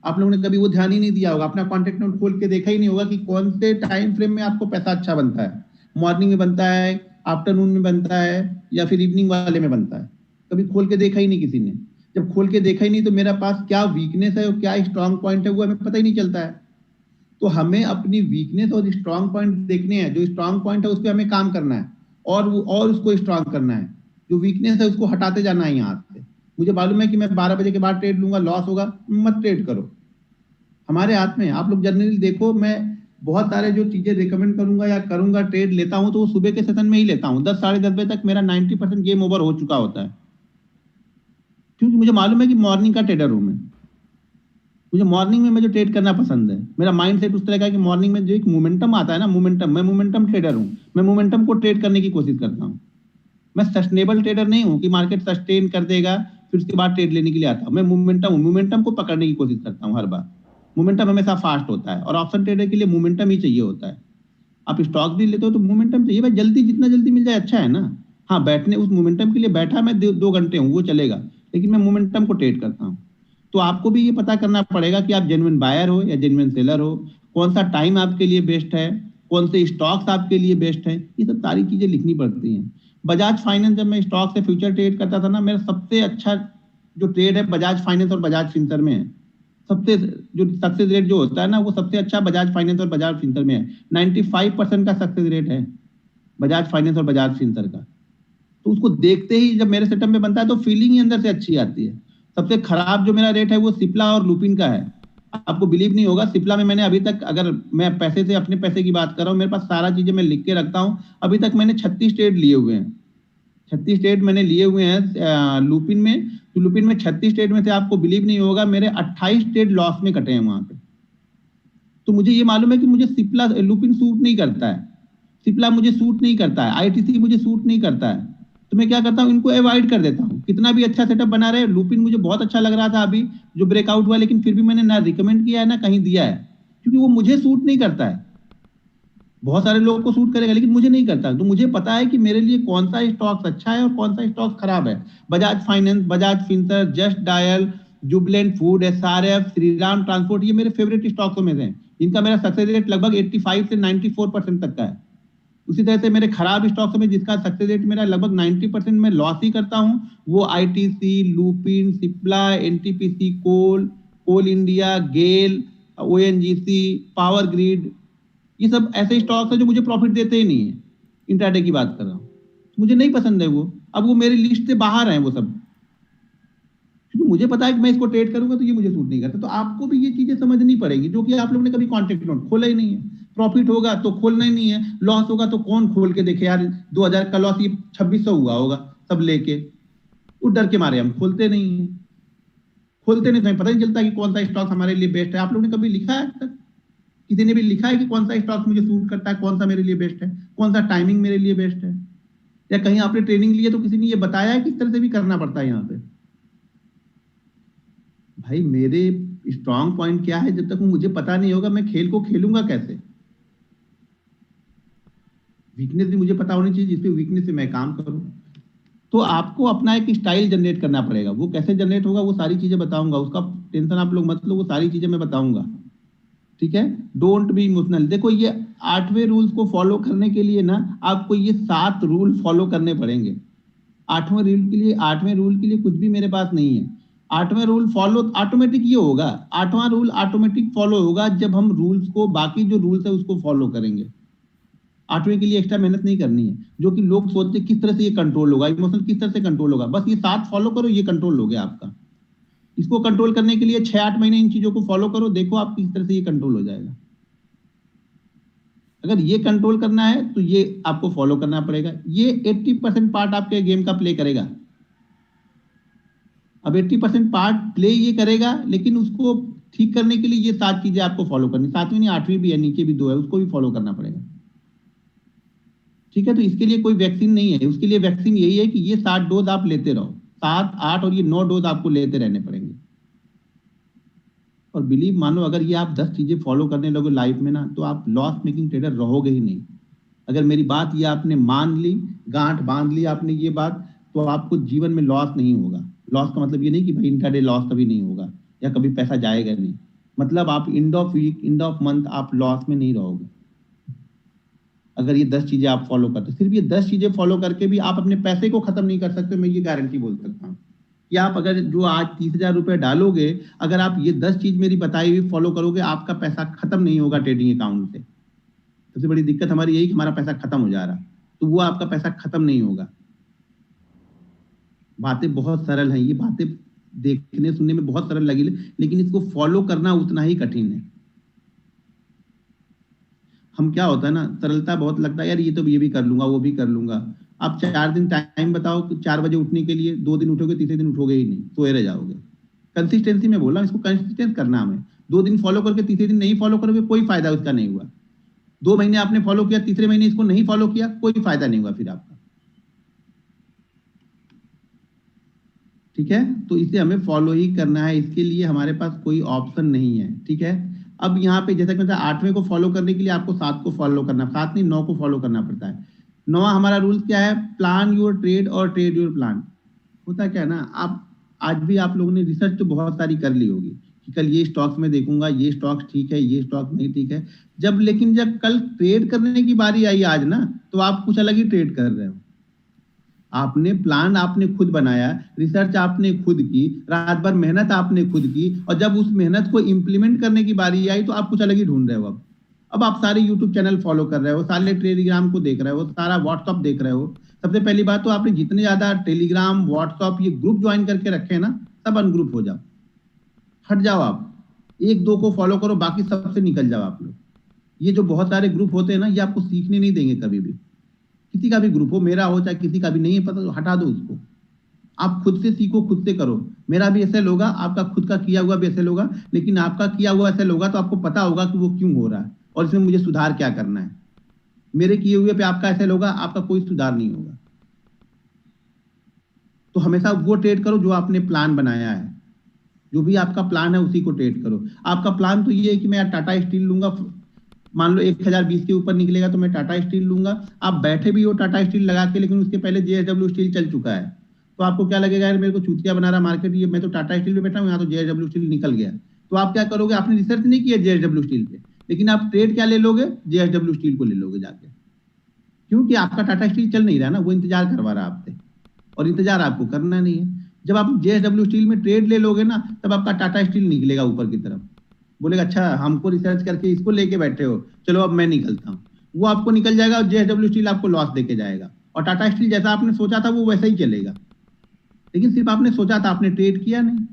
आप लोगों ने कभी वो ध्यान ही नहीं दिया होगा, अपना कॉन्टेक्ट नोट खोल के देखा ही नहीं होगा कि कौन से टाइम फ्रेम में आपको पैसा अच्छा बनता है। मॉर्निंग में बनता है, आफ्टरनून में बनता है, या फिर इवनिंग वाले में बनता है। कभी खोल के देखा ही नहीं किसी ने। जब खोल के देखा ही नहीं तो मेरा पास क्या वीकनेस है और क्या स्ट्रांग पॉइंट है वो हमें पता ही नहीं चलता है। तो हमें अपनी वीकनेस और स्ट्रांग पॉइंट देखने हैं। जो स्ट्रांग पॉइंट है उस पर हमें काम करना है और उसको स्ट्रांग करना है। जो वीकनेस है उसको हटाते जाना है यहाँ से। मुझे मालूम है कि मैं 12 बजे के बाद ट्रेड लूंगा, लॉस होगा, मत ट्रेड करो। हमारे हाथ में है। आप लोग जनरली देखो, मैं बहुत सारे जो चीजें रिकमेंड करूंगा या करूंगा ट्रेड लेता हूं तो वो सुबह के सेशन में ही लेता हूं। 10 साढ़े 10 बजे तक मेरा 90% गेम ओवर हो चुका होता है, क्योंकि मुझे मालूम है कि मॉर्निंग का ट्रेडर हूं मैं। मुझे मॉर्निंग में मुझे ट्रेड करना पसंद है। मेरा माइंड सेट उस तरह का है कि मॉर्निंग में जो एक मोमेंटम आता है ना, मोमेंटम, मैं मोमेंटम ट्रेडर हूं। मैं मोमेंटम को ट्रेड करने की कोशिश करता हूं। मैं सस्टेनेबल ट्रेडर नहीं हूं कि मार्केट सस्टेन कर देगा फिर उसके बाद ट्रेड लेने के लिए आता हूं। मैं मोमेंटम हूं, मोमेंटम को पकड़ने की कोशिश करता हूं हर बार। मोमेंटम हमेशा फास्ट होता है और ऑप्शन ट्रेडर के लिए मोमेंटम ही चाहिए होता है। आप स्टॉक भी लेते हो तो मोमेंटम चाहिए भाई, जल्दी, जितना जल्दी मिल जाए अच्छा है ना। हाँ, बैठने उस मोमेंटम के लिए बैठा मैं 2 घंटे हूँ वो चलेगा, लेकिन मैं मोमेंटम को ट्रेड करता हूँ। तो आपको भी ये पता करना पड़ेगा कि आप जेन्युइन बायर हो या जेन्युइन सेलर हो, कौन सा टाइम आपके लिए बेस्ट है, कौन से स्टॉक्स आपके लिए बेस्ट है, ये सब सारी चीजें लिखनी पड़ती हैं। बजाज फाइनेंस, जब मैं स्टॉक से फ्यूचर ट्रेड करता था ना, मेरा सबसे अच्छा जो ट्रेड है बजाज फाइनेंस और बजाज फिनसर में है। सबसे जो सक्सेस रेट जो होता है ना, वो सबसे अच्छा बजाज फाइनेंस और बजाज फिनसर में है। 95% का सक्सेस रेट है बजाज फाइनेंस और बजाज फिनसर का। तो उसको देखते ही जब मेरे सेटअप में बनता है तो फीलिंग ही अंदर से अच्छी आती है। सबसे खराब जो मेरा रेट है वो सिप्ला और लुपिन का है। आपको बिलीव नहीं होगा, सिप्ला में मैंने अभी तक, अगर मैं पैसे से, अपने पैसे की बात कर रहा हूँ, मेरे पास सारा चीजें मैं लिख के रखता हूँ, अभी तक मैंने 36 ट्रेड लिए हुए हैं। 36 ट्रेड मैंने लिए हुए हैं लुपिन में। तो लुपिन में 36 ट्रेड में से आपको बिलीव नहीं होगा मेरे 28 ट्रेड लॉस में कटे हैं वहां पे। तो मुझे ये मालूम है कि मुझे सिप्ला लुपिन सूट नहीं करता है, सिप्ला मुझे सूट नहीं करता है, आईटीसी मुझे सूट नहीं करता है। तो मैं क्या करता हूँ, इनको अवॉइड कर देता हूँ। कितना भी अच्छा सेटअप बना रहे, लुपिन मुझे बहुत अच्छा लग रहा था अभी जो ब्रेकआउट हुआ, लेकिन फिर भी मैंने ना रिकमेंड किया है ना कहीं दिया है, क्योंकि वो मुझे सूट नहीं करता है। बहुत सारे लोगों को सूट करेगा लेकिन मुझे नहीं करता। तो मुझे पता है कि मेरे लिए कौन सा स्टॉक अच्छा है और कौन सा स्टॉक खराब है। Bajaj finance, Bajaj Finserv, Just Dial, Jubilant food, SRF, Shriram transport, ये मेरे फेवरेट स्टॉक्स में से हैं। इनका मेरा सक्सेस रेट लगभग 85 से 94% तक का है। उसी तरह से मेरे खराब स्टॉक्स में जिसका सक्सेस रेट मेरा लगभग 90% में लॉस ही करता हूं, वो आईटीसी, लुपिन, सिप्ला, एनटीपीसी, कोल इंडिया, गेल, ओएनजीसी, पावर ग्रिड, ये सब ऐसे स्टॉक्स है जो मुझे प्रॉफिट देते ही नहीं है। इंट्राडे की बात कर रहा हूँ, मुझे नहीं पसंद है वो। अब वो मेरी लिस्ट से बाहर है वो सब, क्योंकि मुझे पता है कि मैं इसको ट्रेड करूंगा तो ये मुझे सूट नहीं करता। तो आपको भी ये चीजें समझनी पड़ेगी, जो कि आप लोगों ने कभी कॉन्ट्रैक्ट नोट खोला ही नहीं है। प्रॉफिट होगा तो खोलना ही नहीं है, लॉस होगा तो कौन खोल के देखे यार। 2000 का लॉस ये 2600 हुआ होगा सब लेके, उस डर के मारे हम खोलते नहीं है। खोलते नहीं तो हमें पता नहीं चलता कि कौन सा स्टॉक हमारे लिए बेस्ट है। आप लोगों ने कभी लिखा है तक, किसी ने भी लिखा है कि कौन सा स्टॉक मुझे सूट करता है, कौन सा मेरे लिए बेस्ट है, कौन सा टाइमिंग मेरे लिए बेस्ट है? या कहीं आपने ट्रेनिंग ली है तो किसी ने ये बताया है किस तरह से भी करना पड़ता है यहाँ पे? भाई मेरे स्ट्रांग पॉइंट क्या है, जब तक मुझे पता नहीं होगा मैं खेल को खेलूंगा कैसे? वीकनेस भी मुझे पता होनी चाहिए, जिसपे वीकनेस से मैं काम करूं। तो आपको अपना एक स्टाइल जनरेट करना पड़ेगा। वो कैसे जनरेट होगा वो सारी चीजें बताऊंगा, उसका टेंशन आप लोग मत लो, वो सारी चीजें मैं बताऊंगा। ठीक है, डोंट बी इमोशनल। देखो ये 8वें रूल्स को फॉलो करने के लिए ना आपको ये 7 रूल फॉलो करने पड़ेंगे। 8वें रूल के लिए कुछ भी मेरे पास नहीं है। 8वें रूल फॉलो ऑटोमेटिक ये होगा, 8वां रूल ऑटोमेटिक फॉलो होगा जब हम रूल्स को, बाकी जो रूल्स है उसको फॉलो करेंगे। 8वें के लिए एक्स्ट्रा मेहनत नहीं करनी है। जो कि लोग सोचते किस तरह से ये कंट्रोल होगा, इमोशन किस तरह से कंट्रोल होगा, बस ये 7 फॉलो करो, ये कंट्रोल हो गया आपका। इसको कंट्रोल करने के लिए 6-8 महीने इन चीजों को फॉलो करो, देखो आप किस तरह से ये कंट्रोल हो जाएगा। अगर ये कंट्रोल करना है तो ये आपको फॉलो करना पड़ेगा। ये 80% पार्ट आपके गेम का प्ले करेगा। अब 80% पार्ट प्ले ये करेगा, लेकिन उसको ठीक करने के लिए ये 7 चीजें आपको फॉलो करनी, 7वीं नहीं 8वीं भी है, नीचे भी 2 है, उसको भी फॉलो करना पड़ेगा। ठीक है, तो इसके लिए कोई वैक्सीन नहीं है, उसके लिए वैक्सीन यही है कि ये 7 डोज आप लेते रहो, 7, 8 और ये 9 डोज आपको लेते रहने पड़ेंगे। और बिलीव मानो, अगर ये आप 10 चीजें फॉलो करने लगो लाइफ में ना, तो आप लॉस मेकिंग ट्रेडर रहोगे ही नहीं। अगर मेरी बात ये आपने मान ली, गांठ बांध ली आपने ये बात, तो आपको जीवन में लॉस नहीं होगा। लॉस का मतलब ये नहीं कि भाई इंट्राडे लॉस कभी नहीं होगा या कभी पैसा जाएगा नहीं। मतलब आप end of week, end of month आप लॉस में नहीं रहोगे। अगर ये 10 चीजें आप फॉलो करते, सिर्फ ये 10 चीजें फॉलो करके भी आप अपने पैसे को खत्म नहीं कर सकते, मैं ये गारंटी बोल सकता हूँ कि आप अगर जो आज 30,000 रुपए डालोगे, अगर आप ये 10 चीज मेरी बताई हुई फॉलो करोगे, आपका पैसा खत्म नहीं होगा ट्रेडिंग अकाउंट से। सबसे बड़ी दिक्कत हमारी यही कि हमारा पैसा खत्म हो जा रहा, तो वो आपका पैसा खत्म नहीं होगा। बातें बहुत सरल हैं, ये बातें देखने सुनने में बहुत सरल लगी, लेकिन इसको फॉलो करना उतना ही कठिन है। हम क्या होता है ना, सरलता बहुत लगता है यार, ये तो ये भी कर लूंगा, वो भी कर लूंगा। आप 4 दिन टाइम बताओ कि 4 बजे उठने के लिए, 2 दिन उठोगे, तीसरे दिन उठोगे ही नहीं, सोए रह जाओगे। कंसिस्टेंसी में बोला, इसको कंसिस्टेंस करना हमें। 2 दिन फॉलो करके तीसरे दिन नहीं फॉलो करोगे, कोई फायदा उसका नहीं हुआ। 2 महीने आपने फॉलो किया, तीसरे महीने इसको नहीं फॉलो किया, कोई फायदा नहीं हुआ फिर आपका। ठीक है, तो इसे हमें फॉलो ही करना है, इसके लिए हमारे पास कोई ऑप्शन नहीं है। ठीक है, अब यहाँ पे जैसा कि मतलब 8वें को फॉलो करने के लिए आपको 7 को फॉलो करना, 7 नहीं 9 को फॉलो करना पड़ता है। 9वां हमारा रूल क्या है, प्लान योर ट्रेड और ट्रेड योर प्लान। होता क्या है ना, आप आज भी आप लोगों ने रिसर्च तो बहुत सारी कर ली होगी कि कल ये स्टॉक्स में देखूंगा, ये स्टॉक ठीक है, ये स्टॉक नहीं ठीक है। लेकिन जब कल ट्रेड करने की बारी आई आज ना, तो आप कुछ अलग ही ट्रेड कर रहे हो। आपने प्लान आपने खुद बनाया, रिसर्च आपने खुद की, रात भर मेहनत आपने खुद की, और जब उस मेहनत को इंप्लीमेंट करने की बारी आई तो आप कुछ अलग ही ढूंढ रहे हो। अब आप सारे यूट्यूब चैनल फॉलो कर रहे हो, सारे टेलीग्राम को देख रहे हो, सारा व्हाट्सअप देख रहे हो। सबसे पहली बात तो आपने जितने ज्यादा टेलीग्राम व्हाट्सअप ये ग्रुप ज्वाइन करके रखे हैं ना, सब अनग्रुप हो जाओ, हट जाओ। आप 1-2 को फॉलो करो, बाकी सबसे निकल जाओ आप लोग। ये जो बहुत सारे ग्रुप होते हैं ना, ये आपको सीखने नहीं देंगे कभी भी। किसी का भी ग्रुप हो, मेरा हो चाहे किसी का भी, नहीं है पता तो हटा दो उसको। आप खुद से सीखो, खुद से करो। मेरा भी ऐसे होगा, आपका खुद का किया हुआ भी ऐसे होगा, लेकिन आपका किया हुआ ऐसे होगा तो आपको पता होगा कि वो क्यों हो रहा है और इसमें मुझे सुधार क्या करना है। मेरे किए हुए पे आपका ऐसे होगा, आपका कोई सुधार नहीं होगा। तो हमेशा वो ट्रेड करो जो आपने प्लान बनाया है, जो भी आपका प्लान है उसी को ट्रेड करो। आपका प्लान तो ये है कि मैं टाटा स्टील लूंगा, मान लो 1020 के ऊपर निकलेगा तो मैं टाटा स्टील लूंगा। आप बैठे भी हो टाटा स्टील लगा के, लेकिन उसके पहले जेएसडब्ल्यू स्टील चल चुका है, तो आपको क्या लगेगा, यार मेरे को चूतिया बना रहा मार्केट, ये मैं तो टाटा स्टील में बैठा हूँ, यहाँ तो जेएसडब्ल्यू स्टील निकल गया। तो आप क्या करोगे, आपने रिसर्च नहीं किया जेएसडब्ल्यू स्टील पे, लेकिन आप ट्रेड क्या ले लोगे, जेएसडब्ल्यू स्टील को ले लोगे जाके, क्योंकि आपका टाटा स्टील चल नहीं रहा ना, वो इंतजार करवा रहा आपसे, और इंतजार आपको करना नहीं है। जब आप जेएसडब्ल्यू स्टील में ट्रेड ले लोगे ना, तब आपका टाटा स्टील निकलेगा ऊपर की तरफ, बोलेगा अच्छा हमको रिसर्च करके इसको लेके बैठे हो, चलो अब मैं निकलता हूँ। वो आपको निकल जाएगा और जेएसडब्ल्यू स्टील आपको लॉस देके जाएगा, और टाटा स्टील जैसा आपने सोचा था वो वैसा ही चलेगा, लेकिन सिर्फ आपने सोचा था, आपने ट्रेड किया नहीं।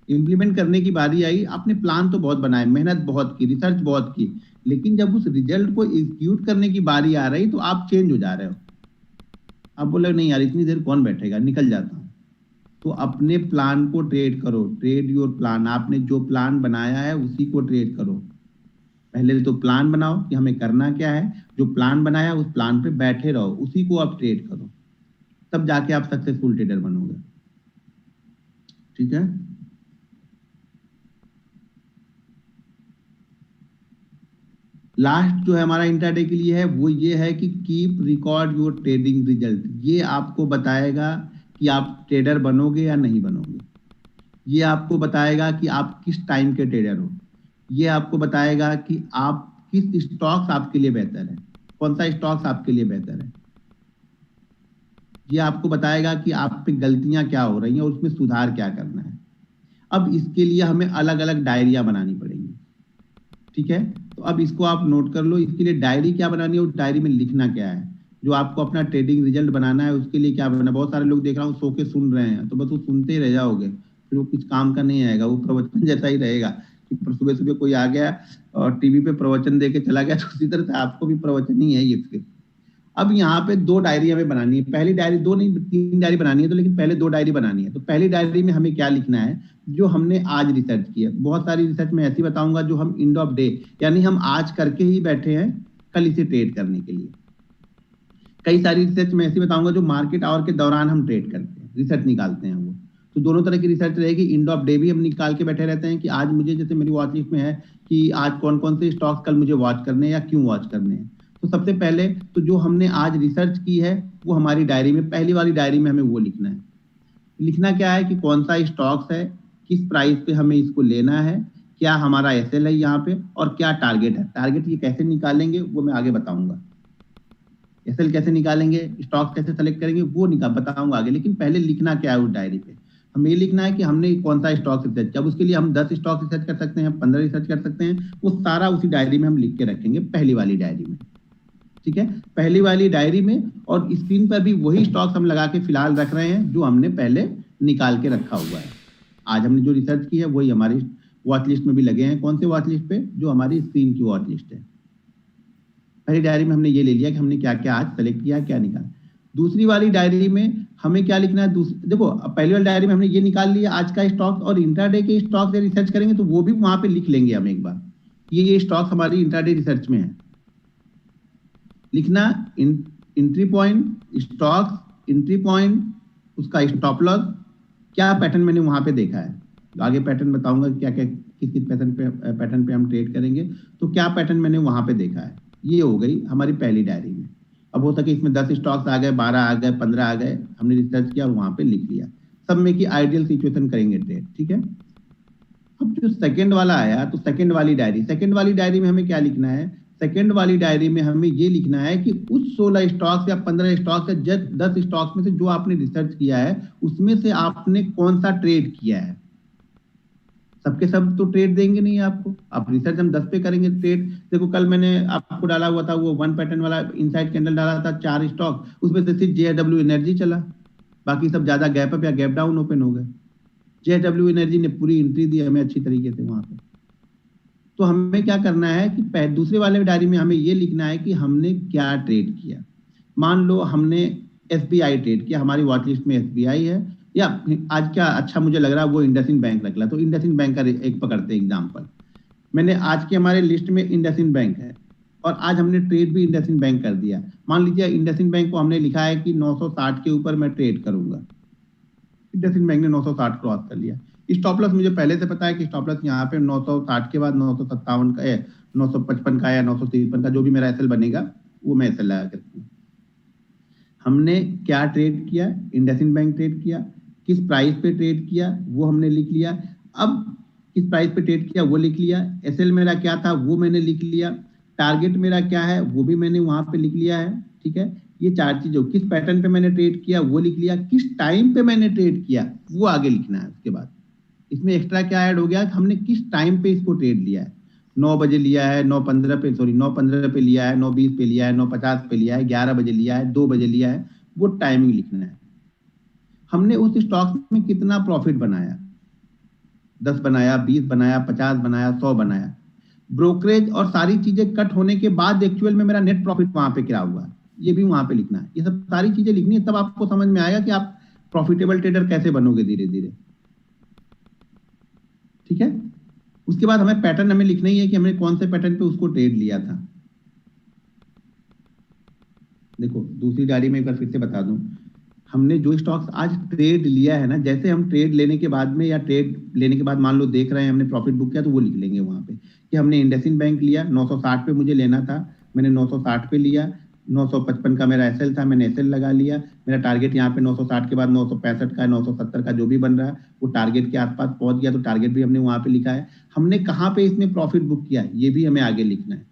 इंप्लीमेंट करने की बारी आई, आपने प्लान तो बहुत बनाए, मेहनत बहुत की, रिसर्च बहुत की, लेकिन जब उस रिजल्ट को एग्जीक्यूट करने की बारी आ रही तो आप चेंज हो जा रहे हो। आप बोले नहीं यार इतनी देर कौन बैठेगा, निकल जाता हूँ। तो अपने प्लान को ट्रेड करो, ट्रेड योर प्लान। आपने जो प्लान बनाया है उसी को ट्रेड करो। पहले तो प्लान बनाओ कि हमें करना क्या है, जो प्लान बनाया उस प्लान पे बैठे रहो, उसी को आप ट्रेड करो, तब जाके आप सक्सेसफुल ट्रेडर बनोगे। ठीक है, लास्ट जो है हमारा इंट्राडे के लिए है वो ये है कि keep record your trading result. ये आपको बताएगा कि आप ट्रेडर बनोगे या नहीं बनोगे, ये आपको बताएगा कि आप किस टाइम के ट्रेडर हो, ये आपको बताएगा कि आप किस स्टॉक्स आपके लिए बेहतर है, कौन सा स्टॉक्स आपके लिए बेहतर है, ये आपको बताएगा कि आप पे गलतियां क्या हो रही हैं और उसमें सुधार क्या करना है। अब इसके लिए हमें अलग अलग डायरिया बनानी पड़ेंगी। ठीक है, तो अब इसको आप नोट कर लो, इसके लिए डायरी क्या बनानी है, उस डायरी में लिखना क्या है, जो आपको अपना ट्रेडिंग रिजल्ट बनाना है उसके लिए क्या बनाना। बहुत सारे लोग देख रहा हूँ सो के सुन रहे हैं, तो बस वो सुनते ही रह जाओगे, फिर वो कुछ काम का नहीं आएगा, वो प्रवचन जैसा ही रहेगा कि सुबह सुबह कोई आ गया और टीवी पे प्रवचन दे के चला गया, तो उसी तरह से आपको भी प्रवचन ही है ये फिर। अब यहाँ पे 2 डायरी हमें बनानी है, पहली डायरी 2 नहीं 3 डायरी बनानी है, तो लेकिन पहले 2 डायरी बनानी है। तो पहली डायरी में हमें क्या लिखना है, जो हमने आज रिसर्च किया। बहुत सारी रिसर्च में ऐसी बताऊंगा जो हम एंड ऑफ डे, यानी हम आज करके ही बैठे हैं कल इसे ट्रेड करने के लिए। कई सारी रिसर्च में ऐसी बताऊंगा जो मार्केट आवर के दौरान हम ट्रेड करते हैं, रिसर्च निकालते हैं वो। तो दोनों तरह की रिसर्च रहेगी। एंड ऑफ डे भी हम निकाल के बैठे रहते हैं कि आज मुझे, जैसे मेरी वॉच लिस्ट में है कि आज कौन कौन से स्टॉक्स कल मुझे वॉच करने हैं या क्यों वॉच करने हैं। तो सबसे पहले तो जो हमने आज रिसर्च की है वो हमारी डायरी में, पहली वाली डायरी में हमें वो लिखना है। लिखना क्या है कि कौन सा स्टॉक्स है, किस प्राइस पे हमें इसको लेना है, क्या हमारा एसएल है यहाँ पे, और क्या टारगेट है। टारगेट ये कैसे निकालेंगे वो मैं आगे बताऊंगा। एसएल कैसे निकालेंगे, स्टॉक कैसे सेलेक्ट करेंगे, वो बताऊंगा आगे। लेकिन पहले लिखना क्या है उस डायरी पे, हमें ये लिखना है कि हमने कौन सा स्टॉक रिसर्च किया। अब उसके लिए हम 10 स्टॉक रिसर्च कर सकते हैं, 15 रिसर्च कर सकते हैं, वो सारा उसी डायरी में हम लिख के रखेंगे, पहली वाली डायरी में। ठीक है, पहली वाली डायरी में। और स्क्रीन पर भी वही स्टॉक्स हम लगा के फिलहाल रख रहे हैं जो हमने पहले निकाल के रखा हुआ है। आज हमने जो रिसर्च की है वही हमारी वॉच लिस्ट में भी लगे हैं। कौन से वॉच लिस्ट पे? जो हमारी स्क्रीन की वॉच लिस्ट है। पहली डायरी में हमने ये ले लिया कि हमने क्या क्या आज सेलेक्ट किया, क्या निकाला। दूसरी वाली डायरी में हमें क्या लिखना है? देखो, पहली वाली डायरी में हमने ये निकाल लिया आज का स्टॉक, और इंट्राडे के स्टॉक से रिसर्च करेंगे तो वो भी वहां पे लिख लेंगे हम एक बार। ये स्टॉक हमारी इंट्राडे रिसर्च में है। लिखना entry point, stocks, entry point, उसका स्टॉप लॉस, क्या पैटर्न मैंने वहां पे देखा है। आगे पैटर्न बताऊंगा क्या क्या किस किस पैटर्न पे हम ट्रेड करेंगे, तो क्या पैटर्न मैंने वहां पे देखा है। ये हो गई हमारी पहली डायरी में। अब हो सके इसमें 10 स्टॉक्स आ गए, 12 आ गए, 15 आ गए, हमने रिसर्च किया और वहां पे लिख लिया। सब में की आइडियल सिचुएशन करेंगे ट्रेड। ठीक है, अब जो सेकंड वाला आया, तो सेकंड वाली डायरी में हमें क्या लिखना है? सेकंड वाली डायरी में हमें ये लिखना है कि उस 16 स्टॉक्स या 15 स्टॉक्स या 10 स्टॉक्स में से जो आपने रिसर्च किया है उसमें से आपने कौन सा ट्रेड किया है। सबके सब तो ट्रेड देंगे नहीं आपको, आप रिसर्च हम 10 पे करेंगे ट्रेड। देखो, कल मैंने आपको डाला हुआ था वो वन पैटर्न वाला इनसाइड कैंडल डाला था, 4 स्टॉक, उसमें से सिर्फ JW एनर्जी चला, बाकी सब ज्यादा गैप अप या गैप डाउन ओपन हो गए। JW एनर्जी ने पूरी एंट्री दी हमें अच्छी तरीके से वहां पे। तो हमें क्या करना है कि दूसरे वाले डायरी में हमें ये लिखना है कि हमने क्या ट्रेड किया। मान लो हमने SBI ट्रेड किया, हमारी वॉच लिस्ट में SBI है, या आज क्या अच्छा मुझे लग रहा है वो इंडसइंड बैंक रख ला, तो इंडसइंड बैंक का एक पकड़ते हैं एग्जांपल। मैंने आज के हमारे लिस्ट में इंडसइंड बैंक है और आज हमने ट्रेड भी इंडसइंड बैंक कर दिया। मान लीजिए इंडसइंड बैंक को हमने लिखा है कि 960 के ऊपर मैं ट्रेड करूंगा। इंडसइंड बैंक ने 960 क्रॉस कर लिया। स्टॉप लॉस मुझे पहले से पता है कि स्टॉप लॉस यहाँ पे 960 के बाद 957 का है, 955 का या 953 का, जो भी मेरा एसएल बनेगा वो मैं एसएल लगा करती हूँ। हमने क्या ट्रेड किया? इंडसइंड बैंक ट्रेड किया। किस प्राइस पे ट्रेड किया वो हमने लिख लिया। अब किस प्राइस पे ट्रेड किया वो लिख लिया। एसएल मेरा क्या था वो मैंने लिख लिया। टारगेट मेरा क्या है वो भी मैंने वहां पे लिख लिया है। ठीक है, ये 4 चीजों, किस पैटर्न पे मैंने ट्रेड किया वो लिख लिया, किस टाइम पे मैंने ट्रेड किया वो आगे लिखना है। उसके बाद इसमें एक्स्ट्रा क्या ऐड हो गया, हमने किस टाइम पे इसको ट्रेड लिया है। 9 बजे लिया है, 9:15 पे, सॉरी 9:15 पे लिया है, 9:20 पे लिया है, 9:50 पे लिया है, 11 बजे लिया है, 2 बजे लिया है, वो टाइमिंग लिखना है। हमने उस स्टॉक में कितना प्रॉफिट बनाया, 10 बनाया, 20 बनाया, 50 बनाया, 100 बनाया। ब्रोकरेज और सारी चीजें कट होने के बाद एक्चुअल में मेरा नेट प्रॉफिट वहां पे क्या हुआ, ये भी वहां पे लिखना है। ये सब सारी चीजें लिखनी है, तब आपको समझ में आएगा कि आप प्रॉफिटेबल ट्रेडर कैसे बनोगे धीरे धीरे। ठीक है, उसके बाद हमें पैटर्न हमें लिखना ही है कि हमने कौन से पैटर्न पे उसको ट्रेड लिया था। देखो, दूसरी डायरी में एक बार फिर से बता दूं, हमने जो स्टॉक्स आज ट्रेड लिया है ना, जैसे हम ट्रेड लेने के बाद में या ट्रेड लेने के बाद मान लो देख रहे हैं हमने प्रॉफिट बुक किया, तो वो लिख लेंगे वहां पे कि हमने इंडसइंड बैंक लिया, 960 पे मुझे लेना था, मैंने 960 पे लिया, 955 का मेरा एसएल था, मैंने एसएल लगा लिया। मेरा टारगेट यहाँ पे 960 के बाद 965 का, 970 का जो भी बन रहा है वो टारगेट के आसपास पहुंच गया, तो टारगेट भी हमने वहां पे लिखा है। हमने कहाँ पे इसमें प्रॉफिट बुक किया ये भी हमें आगे लिखना है।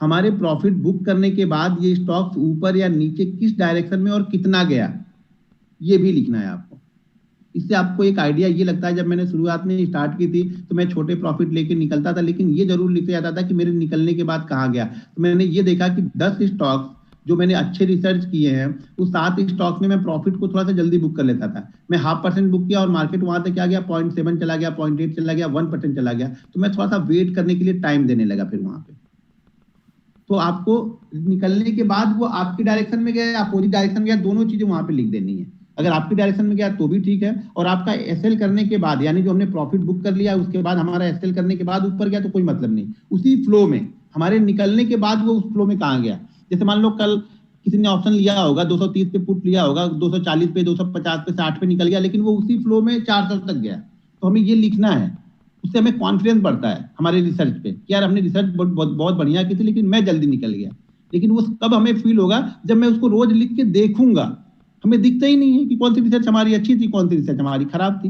हमारे प्रॉफिट बुक करने के बाद ये स्टॉक्स ऊपर या नीचे किस डायरेक्शन में और कितना गया ये भी लिखना है आपको। इससे आपको एक आइडिया ये लगता है, जब मैंने शुरुआत में स्टार्ट की थी तो मैं छोटे प्रॉफिट लेके निकलता था, लेकिन ये जरूर लिखते जाता था कि मेरे निकलने के बाद कहाँ गया। तो मैंने ये देखा कि 10 स्टॉक्स जो मैंने अच्छे रिसर्च किए हैं उस 7 स्टॉक्स में मैं प्रॉफिट को थोड़ा सा जल्दी बुक कर लेता था। मैं 0.5% बुक किया और मार्केट वहां तक क्या गया, 0.7 चला गया, 0.8 चला गया, 1% चला गया, तो मैं थोड़ा सा वेट करने के लिए टाइम देने लगा फिर वहां पे। तो आपको निकलने के बाद वो आपकी डायरेक्शन में गया या अपोजिट डायरेक्शन में गया, दोनों चीजें वहां पे लिख देनी है। अगर आपकी डायरेक्शन में गया तो भी ठीक है, और आपका एसएल करने के बाद, यानी जो हमने प्रॉफिट बुक कर लिया उसके बाद हमारा एसएल करने के बाद ऊपर गया तो कोई मतलब नहीं, उसी फ्लो में हमारे निकलने के बाद वो उस फ्लो में कहाँ गया। जैसे मान लो कल किसी ने ऑप्शन लिया होगा, 230 पे पुट लिया होगा, 240 पे, 250 पे, 60 पे निकल गया, लेकिन वो उसी फ्लो में 400 तक गया। तो हमें ये लिखना है, उससे हमें कॉन्फिडेंस बढ़ता है हमारे रिसर्च पे कि यार हमने रिसर्च बहुत बढ़िया की थी, लेकिन मैं जल्दी निकल गया। लेकिन वो कब हमें फील होगा, जब मैं उसको रोज लिख के देखूंगा। हमें दिखता ही नहीं है कि कौन सी रिसर्च हमारी अच्छी थी, कौन सी रिसर्च हमारी खराब थी।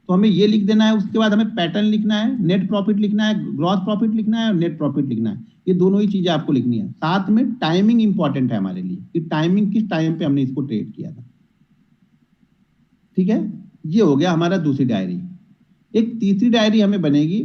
तो हमें ये लिख देना है, उसके बाद हमें पैटर्न लिखना है, नेट प्रॉफिट लिखना है, ग्रॉस प्रॉफिट लिखना है और नेट प्रॉफिट लिखना है। ये दोनों ही चीजें आपको लिखनी है। साथ में टाइमिंग इंपॉर्टेंट है हमारे लिए कि टाइमिंग किस टाइम पे हमने इसको ट्रेड किया था। ठीक है, ये हो गया हमारा दूसरी डायरी। एक तीसरी डायरी हमें बनेगी।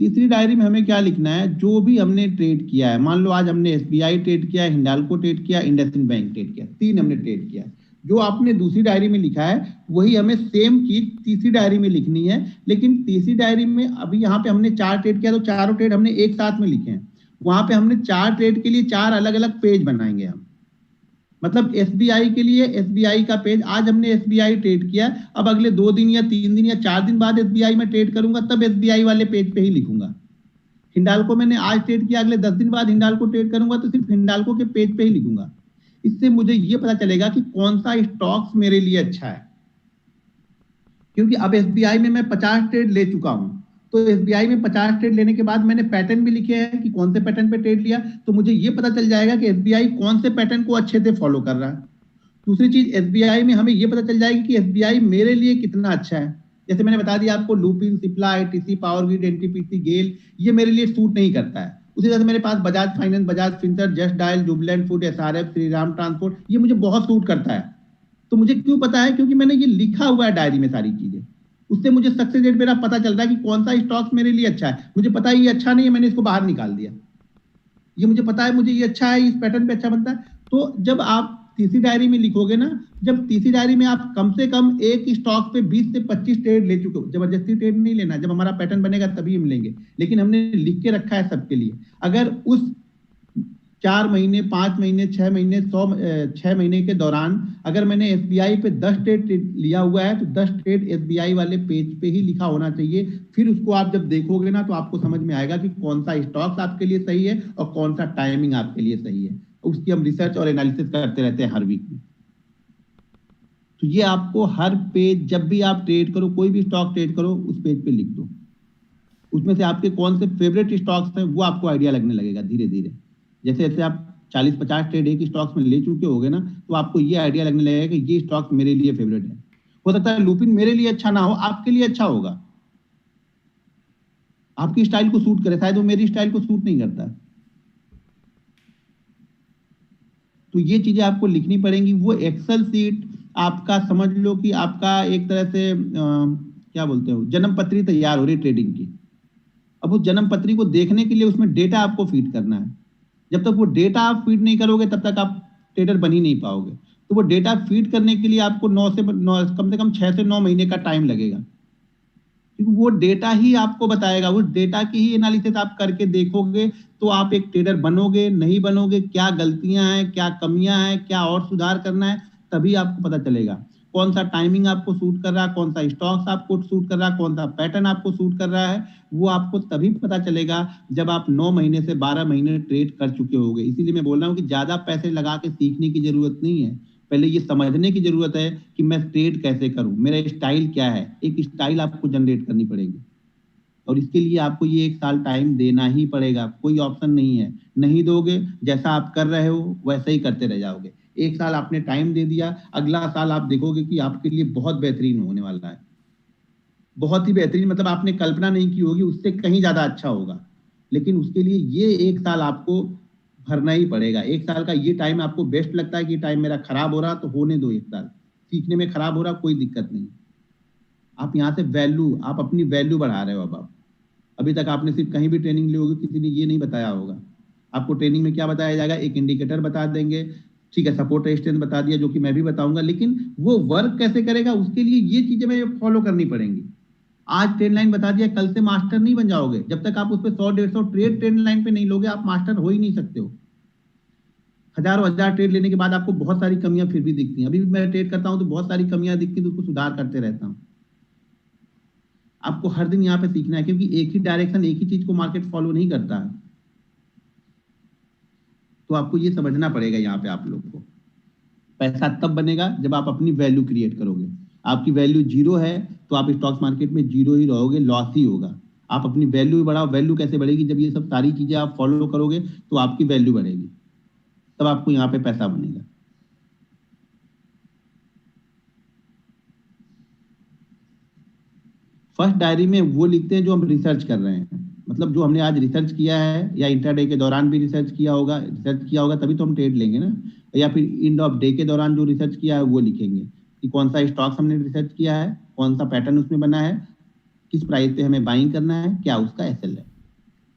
तीसरी डायरी में हमें क्या लिखना है, जो भी हमने ट्रेड किया है। मान लो आज हमने एसबीआई ट्रेड किया, हिंडाल्को ट्रेड किया, इंडसइंड बैंक ट्रेड किया, 3 हमने ट्रेड किया। जो आपने दूसरी डायरी में लिखा है वही हमें सेम चीज तीसरी डायरी में लिखनी है। लेकिन तीसरी डायरी में अभी यहाँ पे हमने 4 ट्रेड किया, तो चारों ट्रेड हमने एक साथ में लिखे हैं। वहां पे हमने 4 ट्रेड के लिए 4 अलग अलग पेज बनाएंगे हम। मतलब एसबीआई के लिए एसबीआई का पेज, आज हमने एसबीआई ट्रेड किया, अब अगले 2 दिन या 3 दिन या 4 दिन बाद एसबीआई में ट्रेड करूंगा, तब एसबीआई वाले पेज पे ही लिखूंगा। हिंडाल्को मैंने आज ट्रेड किया, अगले 10 दिन बाद हिंडाल्को ट्रेड करूंगा, तो सिर्फ हिंडाल्को के पेज पे ही लिखूंगा। इससे मुझे ये पता चलेगा कि कौन सा स्टॉक्स मेरे लिए अच्छा है। क्योंकि अब एसबीआई में मैं 50 ट्रेड ले चुका हूं, तो एसबीआई में 50 ट्रेड लेने के बाद मैंने पैटर्न भी लिखे हैं कि कौन से पैटर्न पे ट्रेड लिया, तो मुझे ये पता चल जाएगा कि एसबीआई कौन से पैटर्न को अच्छे से फॉलो कर रहा है। दूसरी चीज, एसबीआई में हमें ये पता चल जाएगी कि एसबीआई मेरे लिए कितना अच्छा है। जैसे मैंने बता दिया आपको, Lupin, Cipla, ITC, power grid, NTPC, GAIL, ये मेरे लिए सूट नहीं करता है। उसी तरह से मेरे पास Bajaj finance, Bajaj Finserv, Just Dial, Jubilant food, SRF, Shriram transport, ये मुझे बहुत सूट करता है। तो मुझे क्यों पता है? क्योंकि मैंने ये लिखा हुआ है डायरी में सारी चीजें। उससे मुझे सक्सेस रेट मेरा पता चल रहा है कि कौन सा स्टॉक मेरे लिए अच्छा है। मुझे पता है ये अच्छा नहीं है, मैंने इसको बाहर निकाल दिया। ये मुझे पता है मुझे ये अच्छा है, इस पैटर्न पे अच्छा बनता है। तो जब आप तीसरी डायरी में लिखोगे ना, जब तीसरी डायरी में आप कम से कम एक स्टॉक पे 20 से 25 ट्रेड ले चुके हो, जबरदस्ती ट्रेड नहीं लेना, जब हमारा पैटर्न बनेगा तभी हम लेंगे, लेकिन हमने लिख के रखा है सबके लिए। अगर उस 4 महीने, 5 महीने, 6 महीने, 6 महीने के दौरान अगर मैंने एसबीआई पे 10 ट्रेड लिया हुआ है, तो 10 ट्रेड एसबीआई वाले पेज पे ही लिखा होना चाहिए। फिर उसको आप जब देखोगे ना, तो आपको समझ में आएगा कि कौन सा स्टॉक्स आपके लिए सही है और कौन सा टाइमिंग आपके लिए सही है। उसकी हम रिसर्च और एनालिसिस करते रहते हैं हर वीक में। तो ये आपको हर पेज, जब भी आप ट्रेड करो, कोई भी स्टॉक ट्रेड करो, उस पेज पे लिख दो। उसमें से आपके कौन से फेवरेट स्टॉक्स हैं वो आपको आइडिया लगने लगेगा धीरे धीरे। जैसे जैसे आप 40-50 ट्रेड एक स्टॉक्स में ले चुके होगे ना, तो आपको ये आइडिया लगने लगेगा कि ये स्टॉक्स मेरे लिए फेवरेट है। हो सकता है लुपिन मेरे लिए अच्छा ना हो, आपके लिए अच्छा होगा, आपकी स्टाइल को सूट करे, शायद वो मेरी स्टाइल को सूट नहीं करता। तो ये चीजें आपको लिखनी पड़ेंगी। वो एक्सेल सीट आपका, समझ लो कि आपका एक तरह से क्या बोलते हो, जन्म पत्री तैयार हो रही ट्रेडिंग की। अब उस जन्म पत्री को देखने के लिए उसमें डेटा आपको फीड करना है। जब तक वो डेटा आप फीड नहीं करोगे, तब तक आप ट्रेडर बन ही नहीं पाओगे। तो वो डेटा फीड करने के लिए आपको कम से कम 6 से 9 महीने का टाइम लगेगा, क्योंकि वो डेटा ही आपको बताएगा। उस डेटा की ही एनालिसिस आप करके देखोगे तो आप एक ट्रेडर बनोगे, नहीं बनोगे, क्या गलतियां हैं, क्या कमियां हैं, क्या और सुधार करना है, तभी आपको पता चलेगा कौन सा टाइमिंग आपको सूट कर रहा है, कौन सा स्टॉक्स आपको सूट कर रहा है, कौन सा पैटर्न आपको सूट कर रहा है। वो आपको तभी पता चलेगा जब आप 9 महीने से 12 महीने ट्रेड कर चुके होगे। इसीलिए मैं बोल रहा हूँ कि ज्यादा पैसे लगा के सीखने की जरूरत नहीं है। पहले ये समझने की जरूरत है कि मैं ट्रेड कैसे करूं, मेरा स्टाइल क्या है। एक स्टाइल आपको जनरेट करनी पड़ेगी, और इसके लिए आपको ये 1 साल टाइम देना ही पड़ेगा, कोई ऑप्शन नहीं है। नहीं दोगे, जैसा आप कर रहे हो वैसे ही करते रह जाओगे। 1 साल आपने टाइम दे दिया, अगला साल आप देखोगे कि आपके लिए बहुत बेहतरीन होने वाला है, बहुत ही बेहतरीन। मतलब आपने कल्पना नहीं की होगी, उससे कहीं ज्यादा अच्छा होगा। लेकिन उसके लिए ये 1 साल आपको भरना ही पड़ेगा। 1 साल का ये टाइम आपको बेस्ट लगता है कि टाइम मेरा खराब हो रहा, तो होने दो 1 साल। सीखने में खराब हो रहा, कोई दिक्कत नहीं। आप यहाँ से वैल्यू, आप अपनी वैल्यू बढ़ा रहे हो। अब आप, अभी तक आपने सिर्फ कहीं भी ट्रेनिंग ली होगी, किसी ने ये नहीं बताया होगा। आपको ट्रेनिंग में क्या बताया जाएगा, एक इंडिकेटर बता देंगे, ठीक है, सपोर्ट रेजिस्टेंस बता दिया, जो कि मैं भी बताऊंगा। लेकिन वो वर्क कैसे करेगा, उसके लिए ये चीजें मैं फॉलो करनी पड़ेंगी। आज ट्रेंड लाइन बता दिया, कल से मास्टर नहीं बन जाओगे। जब तक आप उस पर 100-150 ट्रेड ट्रेंड लाइन पे नहीं लोगे, आप मास्टर हो ही नहीं सकते हो। हजारों हजार ट्रेड लेने के बाद आपको बहुत सारी कमियां फिर भी दिखती हैं। अभी भी मैं ट्रेड करता हूं तो बहुत सारी कमियां दिखती हैं, तो उसको सुधार करते रहता हूं। आपको हर दिन यहाँ पे सीखना है, क्योंकि एक ही डायरेक्शन, एक ही चीज को मार्केट फॉलो नहीं करता है। तो आपको ये समझना पड़ेगा यहाँ पे आप लोग को। पैसा तब बनेगा जब आप अपनी वैल्यू क्रिएट करोगे। आपकी वैल्यू 0 है तो आप स्टॉक मार्केट में 0 ही रहोगे, लॉस ही होगा। आप अपनी वैल्यू बढ़ाओ। वैल्यू कैसे बढ़ेगी, जब ये सब सारी चीजें आप फॉलो करोगे तो आपकी वैल्यू बढ़ेगी, तब आपको यहाँ पे पैसा बनेगा। फर्स्ट डायरी में वो लिखते हैं जो हम रिसर्च कर रहे हैं, मतलब जो हमने आज रिसर्च किया है, या इंटरडे के दौरान भी रिसर्च किया होगा तभी तो हम ट्रेड लेंगे ना, या फिर एंड ऑफ डे के दौरान जो रिसर्च किया है वो लिखेंगे कि कौन सा स्टॉक्स हमने रिसर्च किया है, कौन सा पैटर्न उसमें बना है, किस प्राइस पे हमें बाइंग करना है, क्या उसका एसएल है,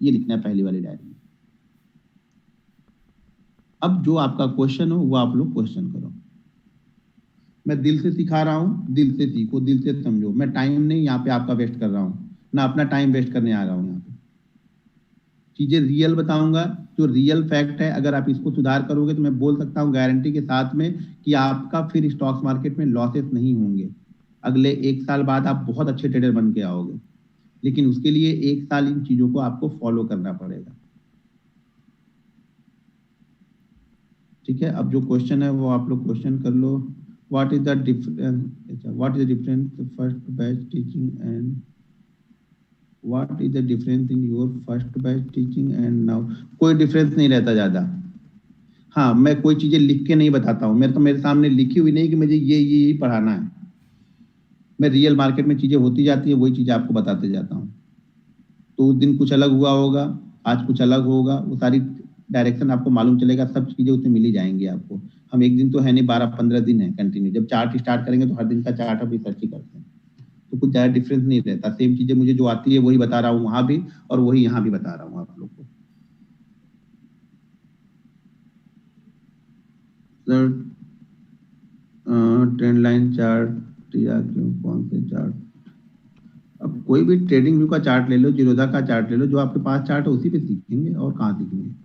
ये लिखना है पहली वाली डायरी में। अब जो आपका क्वेश्चन हो वो आप लोग क्वेश्चन करो। मैं दिल से सिखा रहा हूँ, दिल से सीखो, दिल से समझो। मैं टाइम नहीं यहाँ पे आपका वेस्ट कर रहा हूँ, ना अपना टाइम वेस्ट करने आ रहा हूँ यहाँ पे। चीजें रियल बताऊंगा, जो रियल फैक्ट है। अगर आप इसको सुधार करोगे तो मैं बोल सकता हूँ गारंटी के साथ में कि आपका फिर स्टॉक्स मार्केट में लॉसेस नहीं होंगे। अगले 1 साल बाद आप बहुत अच्छे ट्रेडर बन के आओगे, लेकिन उसके लिए 1 साल इन चीजों को आपको फॉलो करना पड़ेगा। ठीक है, अब जो क्वेश्चन है वो आप लोग क्वेश्चन कर लो। What is the difference first batch teaching and what is the difference in your first batch teaching and now? कोई डिफरेंस नहीं रहता ज्यादा। हाँ, मैं कोई चीजें लिख के नहीं बताता हूँ, मेरे सामने लिखी हुई नहीं कि मुझे ये पढ़ाना है। मैं रियल मार्केट में चीजें होती जाती है, वही चीजें आपको बताते जाता हूँ। तो उस दिन कुछ अलग हुआ होगा, आज कुछ अलग होगा, वो सारी डायरेक्शन आपको मालूम चलेगा, सब चीजें उसमें मिली जाएंगी आपको। हम एक दिन तो है नहीं, 12-15 दिन है कंटिन्यू। जब चार्ट स्टार्ट करेंगे तो हर दिन का चार्ट हम रिसर्च ही करते हैं, तो कुछ ज्यादा डिफरेंस नहीं रहता। सेम चीजें मुझे जो आती है वही बता रहा हूँ वहां भी, और वही यहाँ भी बता रहा हूँ आप लोग को। सर ट्रेंड लाइन चार्ट या क्यों, कौन से चार्ट? अब कोई भी ट्रेडिंग व्यू का चार्ट ले लो, जीरोधा का चार्ट ले लो, जो आपके पास चार्ट है उसी पे सीखेंगे, और कहाँ सीखेंगे।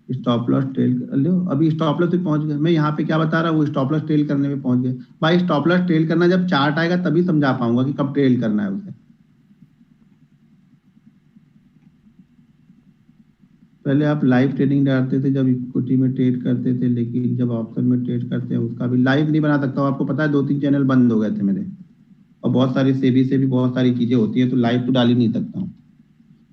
स्टॉप लॉस ट्रेल लो, अभी स्टॉप लॉस पे पहुंच गए। मैं यहाँ पे क्या बता रहा हूँ, वो स्टॉप लॉस ट्रेल करने में पहुंच गए। भाई स्टॉप लॉस ट्रेल करना जब चार्ट आएगा तभी समझा पाऊंगा कि कब ट्रेल करना है उसे। पहले आप लाइव ट्रेडिंग डालते थे जब इक्विटी में ट्रेड करते थे, लेकिन जब ऑप्शन में ट्रेड करते हैं उसका भी लाइव नहीं बना सकता हूँ। आपको पता है 2-3 चैनल बंद हो गए थे मेरे, और बहुत सारी सेबी से भी बहुत सारी चीजें होती है, तो लाइव तो डाल ही नहीं सकता हूँ।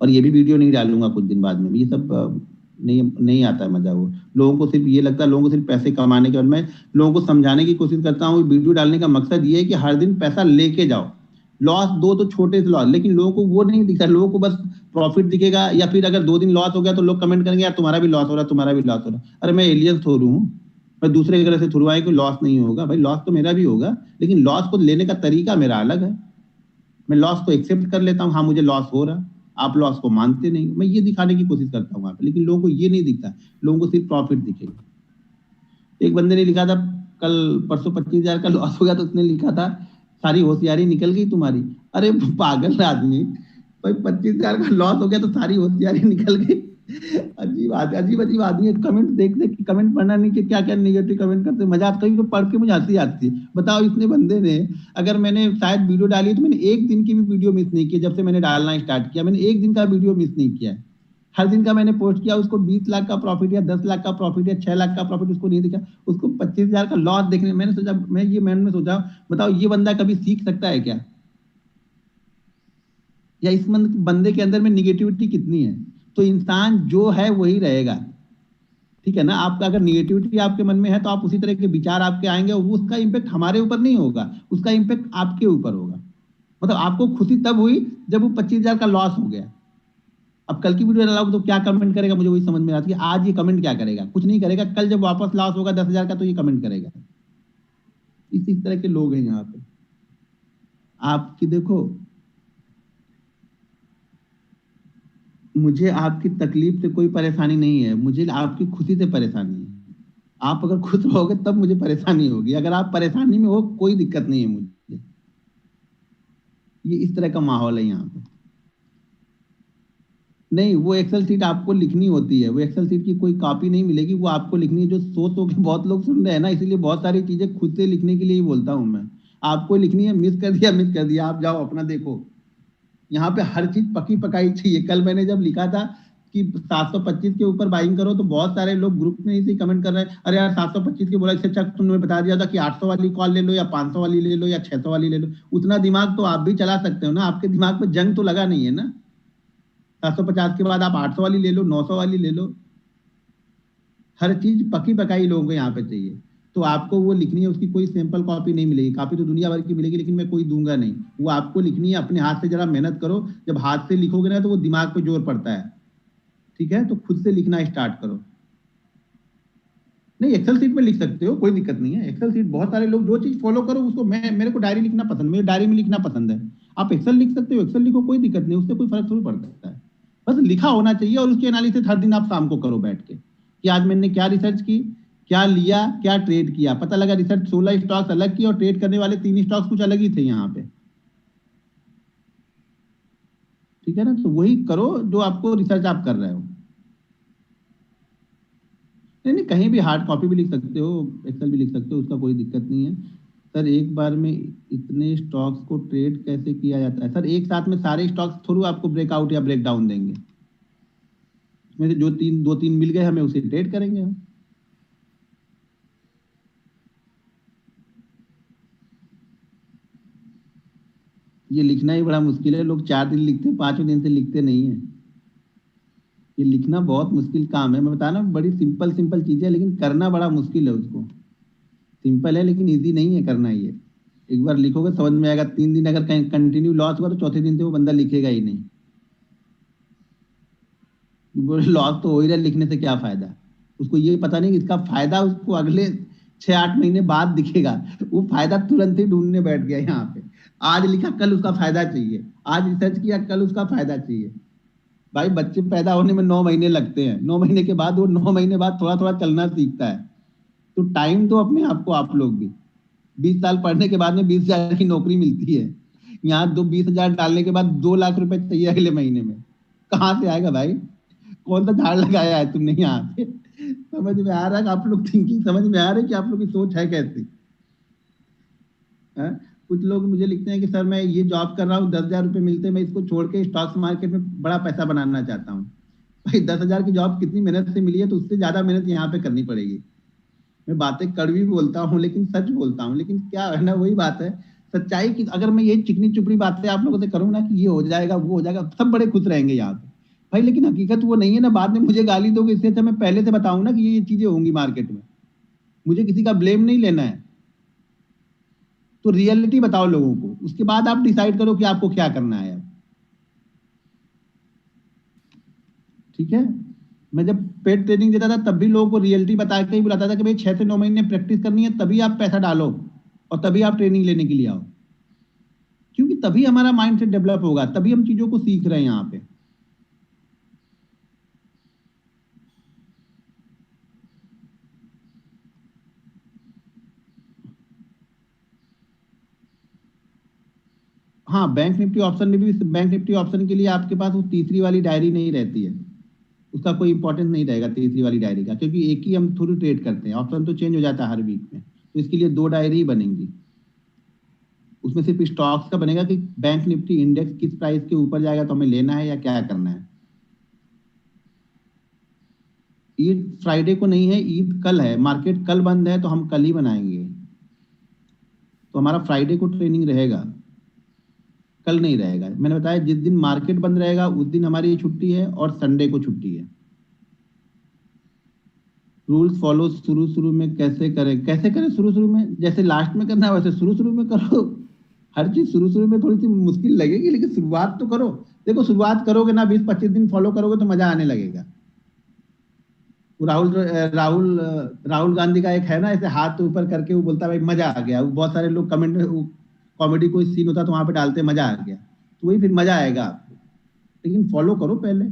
और ये भी वीडियो नहीं डालूंगा कुछ दिन बाद में। ये सब नहीं आता है मजा। वो लोगों को सिर्फ ये लगता है, लोगों को सिर्फ पैसे कमाने के बाद मैं लोगों को समझाने की कोशिश करता हूँ। वीडियो डालने का मकसद ये है कि हर दिन पैसा लेके जाओ, लॉस दो तो छोटे से लॉस, लेकिन लोगों को वो नहीं दिखता। लोगों को बस प्रॉफिट दिखेगा, या फिर अगर 2 दिन लॉस हो गया तो लोग कमेंट करेंगे यार तुम्हारा भी लॉस हो रहा है, तुम्हारा भी लॉस हो रहा है। अरे मैं एलियन थोड़ू हूँ, मैं दूसरे तरह से थोड़ू आए, कोई लॉस नहीं होगा भाई। लॉस तो मेरा भी होगा, लेकिन लॉस को लेने का तरीका मेरा अलग है। मैं लॉस को एक्सेप्ट कर लेता हूँ, हाँ मुझे लॉस हो रहा, आप लॉस को मानते नहीं। मैं ये दिखाने की कोशिश करता हूँ वहां पे, लेकिन लोगों को ये नहीं दिखता। लोगों को सिर्फ प्रॉफिट दिखेगा। एक बंदे ने लिखा था कल परसों 25,000 का लॉस हो गया, तो उसने लिखा था सारी होशियारी निकल गई तुम्हारी। अरे पागल आदमी, भाई 25,000 का लॉस हो गया तो सारी होशियारी निकल गई? अजीब अजीब आदमी है। कमेंट देख देख के कमेंट पढ़ना नहीं कि क्या क्या नेगेटिव कमेंट करते, मजा आता है। तो पढ़ के मुझे हंसी आती है। बताओ इतने बंदे ने, अगर मैंने शायद वीडियो डाली तो मैंने एक दिन की भी वीडियो मिस नहीं की। जब से मैंने डालना स्टार्ट किया मैंने एक दिन का वीडियो मिस नहीं किया है। हर दिन का मैंने पोस्ट किया। उसको 20 लाख का प्रॉफिट या 10 लाख का प्रॉफिट या 6 लाख का प्रॉफिट उसको नहीं दिखा, उसको 25,000 का लॉस देखने मैंने सोचा, मैंने सोचा बताओ ये बंदा कभी सीख सकता है क्या, या इस बंदे के अंदर में निगेटिविटी कितनी है। तो इंसान जो है वही रहेगा, ठीक है ना। आपका अगर निगेटिविटी आपके मन में है तो आप उसी तरह के विचार आपके आएंगे, और उसका इम्पैक्ट हमारे ऊपर नहीं होगा, उसका इम्पैक्ट आपके ऊपर होगा। मतलब आपको खुशी तब हुई जब वो 25,000 का लॉस हो गया। अब कल की वीडियो डालोगे तो क्या कमेंट करेगा, मुझे वही समझ में आता है कि आज ये कमेंट क्या करेगा, कुछ नहीं करेगा। कल जब वापस लॉस होगा 10,000 का तो ये कमेंट करेगा। इसी तरह के लोग हैं यहाँ पे। आपकी देखो, मुझे आपकी तकलीफ से कोई परेशानी नहीं है, मुझे आपकी खुशी से परेशानी है। आप अगर खुश रहोगे तब मुझे परेशानी होगी, अगर आप परेशानी में हो कोई दिक्कत नहीं है मुझे। ये इस तरह का माहौल है यहाँ पे। नहीं, वो एक्सेल सीट आपको लिखनी होती है, वो एक्सेल सीट की कोई कॉपी नहीं मिलेगी, वो आपको लिखनी है। जो सो के बहुत लोग सुन रहे हैं ना, इसीलिए बहुत सारी चीजें खुद से लिखने के लिए ही बोलता हूँ मैं। आपको लिखनी है, मिस कर दिया, आप जाओ अपना देखो। यहाँ पे हर चीज पकी पकाई चाहिए। कल मैंने जब लिखा था कि 725 के ऊपर बाइंग करो, तो बहुत सारे लोग ग्रुप में इसी कमेंट कर रहे हैं, अरे यार 725 के बोला, इससे अच्छा तुमने बता दिया था कि 800 वाली कॉल ले लो, या 500 वाली ले लो, या 600 वाली ले लो। उतना दिमाग तो आप भी चला सकते हो ना, आपके दिमाग पे जंग तो लगा नहीं है ना। 750 के बाद आप 800 वाली ले लो, 900 वाली ले लो। हर चीज पकी पकाई लोगों को यहाँ पे चाहिए। तो आपको वो लिखनी है, उसकी कोई सैंपल कॉपी नहीं मिलेगी। कॉपी तो दुनिया भर की मिलेगी, लेकिन मैं कोई दूंगा नहीं। वो आपको लिखनी है, अपने हाथ से जरा मेहनत करो। जब हाथ से लिखोगे ना तो वो दिमाग पे जोर पड़ता है। ठीक है, तो खुद से लिखना स्टार्ट करो। नहीं, एक्सेल सीट में लिख सकते हो, कोई दिक्कत नहीं है। एक्सेल सीट बहुत सारे लोग जो चीज फॉलो करो उसको, मैं मेरे को डायरी लिखना पसंद, मेरे डायरी में लिखना पसंद है। आप एक्सेल लिख सकते हो, एक्सेल लिखो, कोई दिक्कत नहीं, उससे कोई फर्क थोड़ी पड़ता है। बस लिखा होना चाहिए, और उसकी एनालिसिस हर दिन आप शाम को करो बैठ के, कि आज मैंने क्या रिसर्च की, क्या लिया, क्या ट्रेड किया। पता लगा रिसर्च 16 स्टॉक्स अलग की और ट्रेड करने वाले 3 स्टॉक्स कुछ अलग ही थे यहाँ पे। ठीक है ना, तो वही करो जो आपको रिसर्च आप कर रहे हो। नहीं नहीं, कहीं भी हार्ड कॉपी भी लिख सकते हो, एक्सेल भी लिख सकते हो, उसका कोई दिक्कत नहीं है। सर एक बार में इतने स्टॉक्स को ट्रेड कैसे किया जाता है? सर एक साथ में सारे स्टॉक्स थोड़ा आपको ब्रेकआउट या ब्रेक डाउन देंगे। उसमें से जो दो तीन मिल गए हमें, उसे ट्रेड करेंगे हम। ये लिखना ही बड़ा मुश्किल है। लोग 4 दिन लिखते हैं, 5वें दिन से लिखते नहीं है। ये लिखना बहुत मुश्किल काम है। मैं बता रहा हूँ, बड़ी सिंपल सिंपल चीजें, लेकिन करना बड़ा मुश्किल है उसको। सिंपल है लेकिन ईजी नहीं है करना ये। एक बार लिखोगे समझ में आएगा। 3 दिन अगर कहीं कंटिन्यू लॉस हुआ तो चौथे दिन से वो बंदा लिखेगा ही नहीं। बोले लॉस तो हो ही रहा है, लिखने से क्या फायदा। उसको ये पता नहीं कि इसका फायदा उसको अगले 6-8 महीने बाद दिखेगा। वो फायदा तुरंत ही ढूंढने बैठ गया यहाँ पे। आज लिखा, कल उसका फायदा चाहिए। आज रिसर्च किया, कल उसका फायदा चाहिए। भाई बच्चे पैदा होने में 9 महीने लगते हैं। 9 महीने के बाद वो 9 महीने बाद थोड़ा थोड़ा चलना सीखता है। तो टाइम दो अपने आप को, आप लोग भी। 20 साल पढ़ने के बाद में 20,000 की नौकरी मिलती है। यहाँ 20,000 डालने के बाद 2 लाख रुपए चाहिए अगले महीने में। कहाँ से आएगा भाई? कौन सा झाड़ लगाया है तुमने यहाँ पे? समझ में आ रहा है कि आप लोग थिंकिंग समझ में आ रही है कि आप लोग की सोच है कैसी? है? कुछ लोग मुझे लिखते हैं कि सर मैं ये जॉब कर रहा हूँ, 10,000 रुपये मिलते हैं, मैं इसको छोड़ के स्टॉक्स मार्केट में बड़ा पैसा बनाना चाहता हूँ। भाई 10,000 की जॉब कितनी मेहनत से मिली है, तो उससे ज्यादा मेहनत यहाँ पे करनी पड़ेगी। मैं बातें कड़वी बोलता हूँ लेकिन सच बोलता हूँ। लेकिन क्या है ना, वही बात है, सच्चाई की। अगर मैं ये चिकनी चुपड़ी बातें आप लोगों से करूँ ना कि ये हो जाएगा वो हो जाएगा, सब बड़े खुश रहेंगे यहाँ पे। भाई लेकिन हकीकत वो नहीं है ना। बाद में मुझे गाली दोगे, इससे अच्छा मैं पहले से बताऊं ना कि ये चीजें होंगी मार्केट में। मुझे किसी का ब्लेम नहीं लेना है। तो रियलिटी बताओ लोगों को, उसके बाद आप डिसाइड करो कि आपको क्या करना है अब। ठीक है। मैं जब पेड ट्रेनिंग देता था तब भी लोगों को रियलिटी बता के ही बुलाता था कि भाई 6 से 9 महीने प्रैक्टिस करनी है, तभी आप पैसा डालो और तभी आप ट्रेनिंग लेने के लिए आओ। क्योंकि तभी हमारा माइंड सेट डेवलप होगा, तभी हम चीजों को सीख रहे हैं यहाँ पे। हाँ, बैंक निफ्टी ऑप्शन में भी, बैंक निफ्टी ऑप्शन के लिए आपके पास वो तीसरी वाली डायरी नहीं रहती है। उसका कोई इंपॉर्टेंस नहीं रहेगा तीसरी वाली डायरी का, क्योंकि एक ही हम थोड़ी ट्रेड करते हैं। ऑप्शन तो चेंज हो जाता है हर वीक में, तो इसके लिए 2 डायरी ही बनेंगी। उसमें सिर्फ स्टॉक्स का बनेगा कि बैंक निफ्टी इंडेक्स किस प्राइस के ऊपर जाएगा तो हमें लेना है या क्या करना है। ईद फ्राइडे को नहीं है, ईद कल है। मार्केट कल बंद है तो हम कल ही बनाएंगे। तो हमारा फ्राइडे को ट्रेनिंग रहेगा, कल नहीं रहेगा। मैंने बताया जिस दिन मार्केट बंद रहेगा उस दिन हमारी छुट्टी है, और संडे को छुट्टी है। रूल्स फॉलो शुरू शुरू में कैसे करें? कैसे करें शुरू शुरू में? जैसे लास्ट में करना है वैसे शुरू शुरू में करो। हर चीज शुरू शुरू में थोड़ी सी मुश्किल लगेगी, लेकिन शुरुआत तो करो। देखो शुरुआत करोगे ना, 20-25 दिन फॉलो करोगे तो मजा आने लगेगा। वो राहुल गांधी का एक है ना, ऐसे हाथ ऊपर करके वो बोलता है भाई मजा आ गया। वो बहुत सारे लोग कमेंट में, कॉमेडी कोई सीन होता तो वहां पे डालते मजा आ गया, तो वही फिर मजा आएगा आपको। लेकिन फॉलो करो पहले।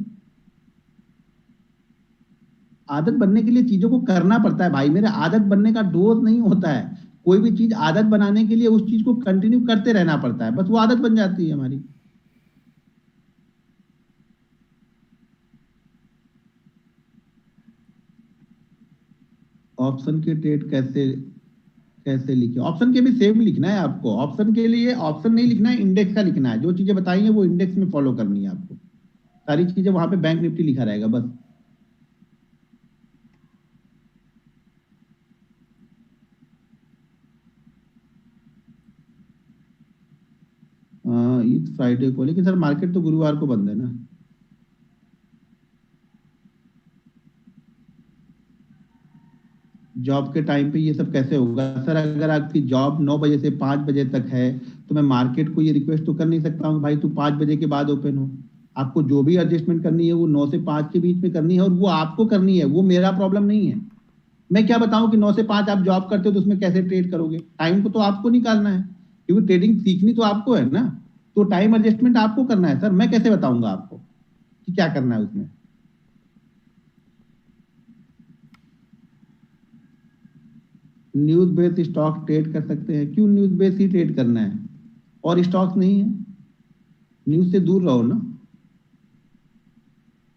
आदत बनने के लिए चीजों को करना पड़ता है भाई मेरे। आदत बनने का डोज नहीं होता है। कोई भी चीज आदत बनाने के लिए उस चीज को कंटिन्यू करते रहना पड़ता है, बस वो आदत बन जाती है हमारी। ऑप्शन के ट्रेड कैसे कैसे लिखे? ऑप्शन के भी सेम लिखना है आपको। ऑप्शन के लिए ऑप्शन नहीं लिखना है, इंडेक्स का लिखना है। जो चीजें बताई हैं वो इंडेक्स में फॉलो करनी है आपको। सारी चीजें वहां पे बैंक निफ्टी लिखा रहेगा बस। इस फ्राइडे को, लेकिन सर मार्केट तो गुरुवार को बंद है ना। जॉब के टाइम पे ये सब कैसे होगा सर? अगर आपकी जॉब 9 बजे से 5 बजे तक है तो मैं मार्केट को ये रिक्वेस्ट तो कर नहीं सकता हूँ भाई तू 5 बजे के बाद ओपन हो। आपको जो भी एडजस्टमेंट करनी है वो 9 से 5 के बीच में करनी है, और वो आपको करनी है, वो मेरा प्रॉब्लम नहीं है। मैं क्या बताऊं कि 9 से 5 आप जॉब करते हो तो उसमें कैसे ट्रेड करोगे? टाइम को तो आपको निकालना है, क्योंकि ट्रेडिंग सीखनी तो आपको है ना। तो टाइम एडजस्टमेंट आपको करना है सर, मैं कैसे बताऊंगा आपको कि क्या करना है उसमें? न्यूज बेस्ड स्टॉक ट्रेड कर सकते हैं, क्यों न्यूज बेस्ड ही ट्रेड करना है? और स्टॉक्स नहीं है? न्यूज से दूर रहो ना।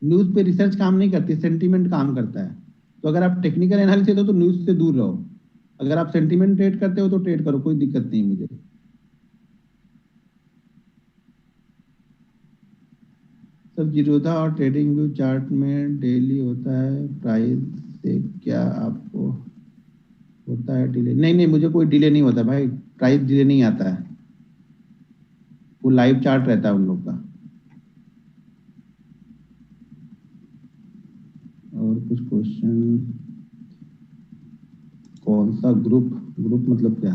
न्यूज पे रिसर्च काम नहीं करती, सेंटीमेंट काम करता है। तो अगर आप टेक्निकल एनालिसिस हो तो न्यूज से दूर रहो, अगर आप सेंटीमेंट ट्रेड करते हो तो ट्रेड करो, कोई दिक्कत नहीं मुझे। सर जीरोधा और ट्रेडिंग व्यू चार्ट में डेली होता है, प्राइस से क्या आपको होता है डिले? नहीं नहीं, मुझे कोई डिले नहीं होता भाई, प्राइस डिले नहीं आता है, वो लाइव चार्ट रहता है उन लोग का। और कुछ क्वेश्चन? कौन सा ग्रुप? ग्रुप मतलब क्या?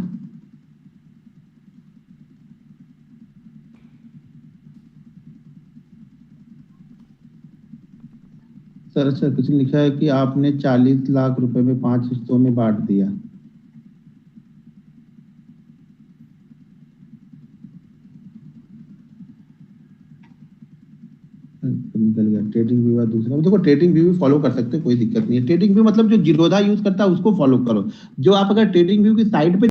सर अच्छा, कुछ लिखा है कि आपने 40 लाख रुपए में 5 हिस्सों में बांट दिया। निकल गया ट्रेडिंग व्यू। दूसरा देखो, ट्रेडिंग व्यू भी फॉलो कर सकते हैं, कोई दिक्कत नहीं है। ट्रेडिंग व्यू मतलब जो जीरोधा यूज करता है उसको फॉलो करो। जो आप अगर ट्रेडिंग व्यू की साइड पे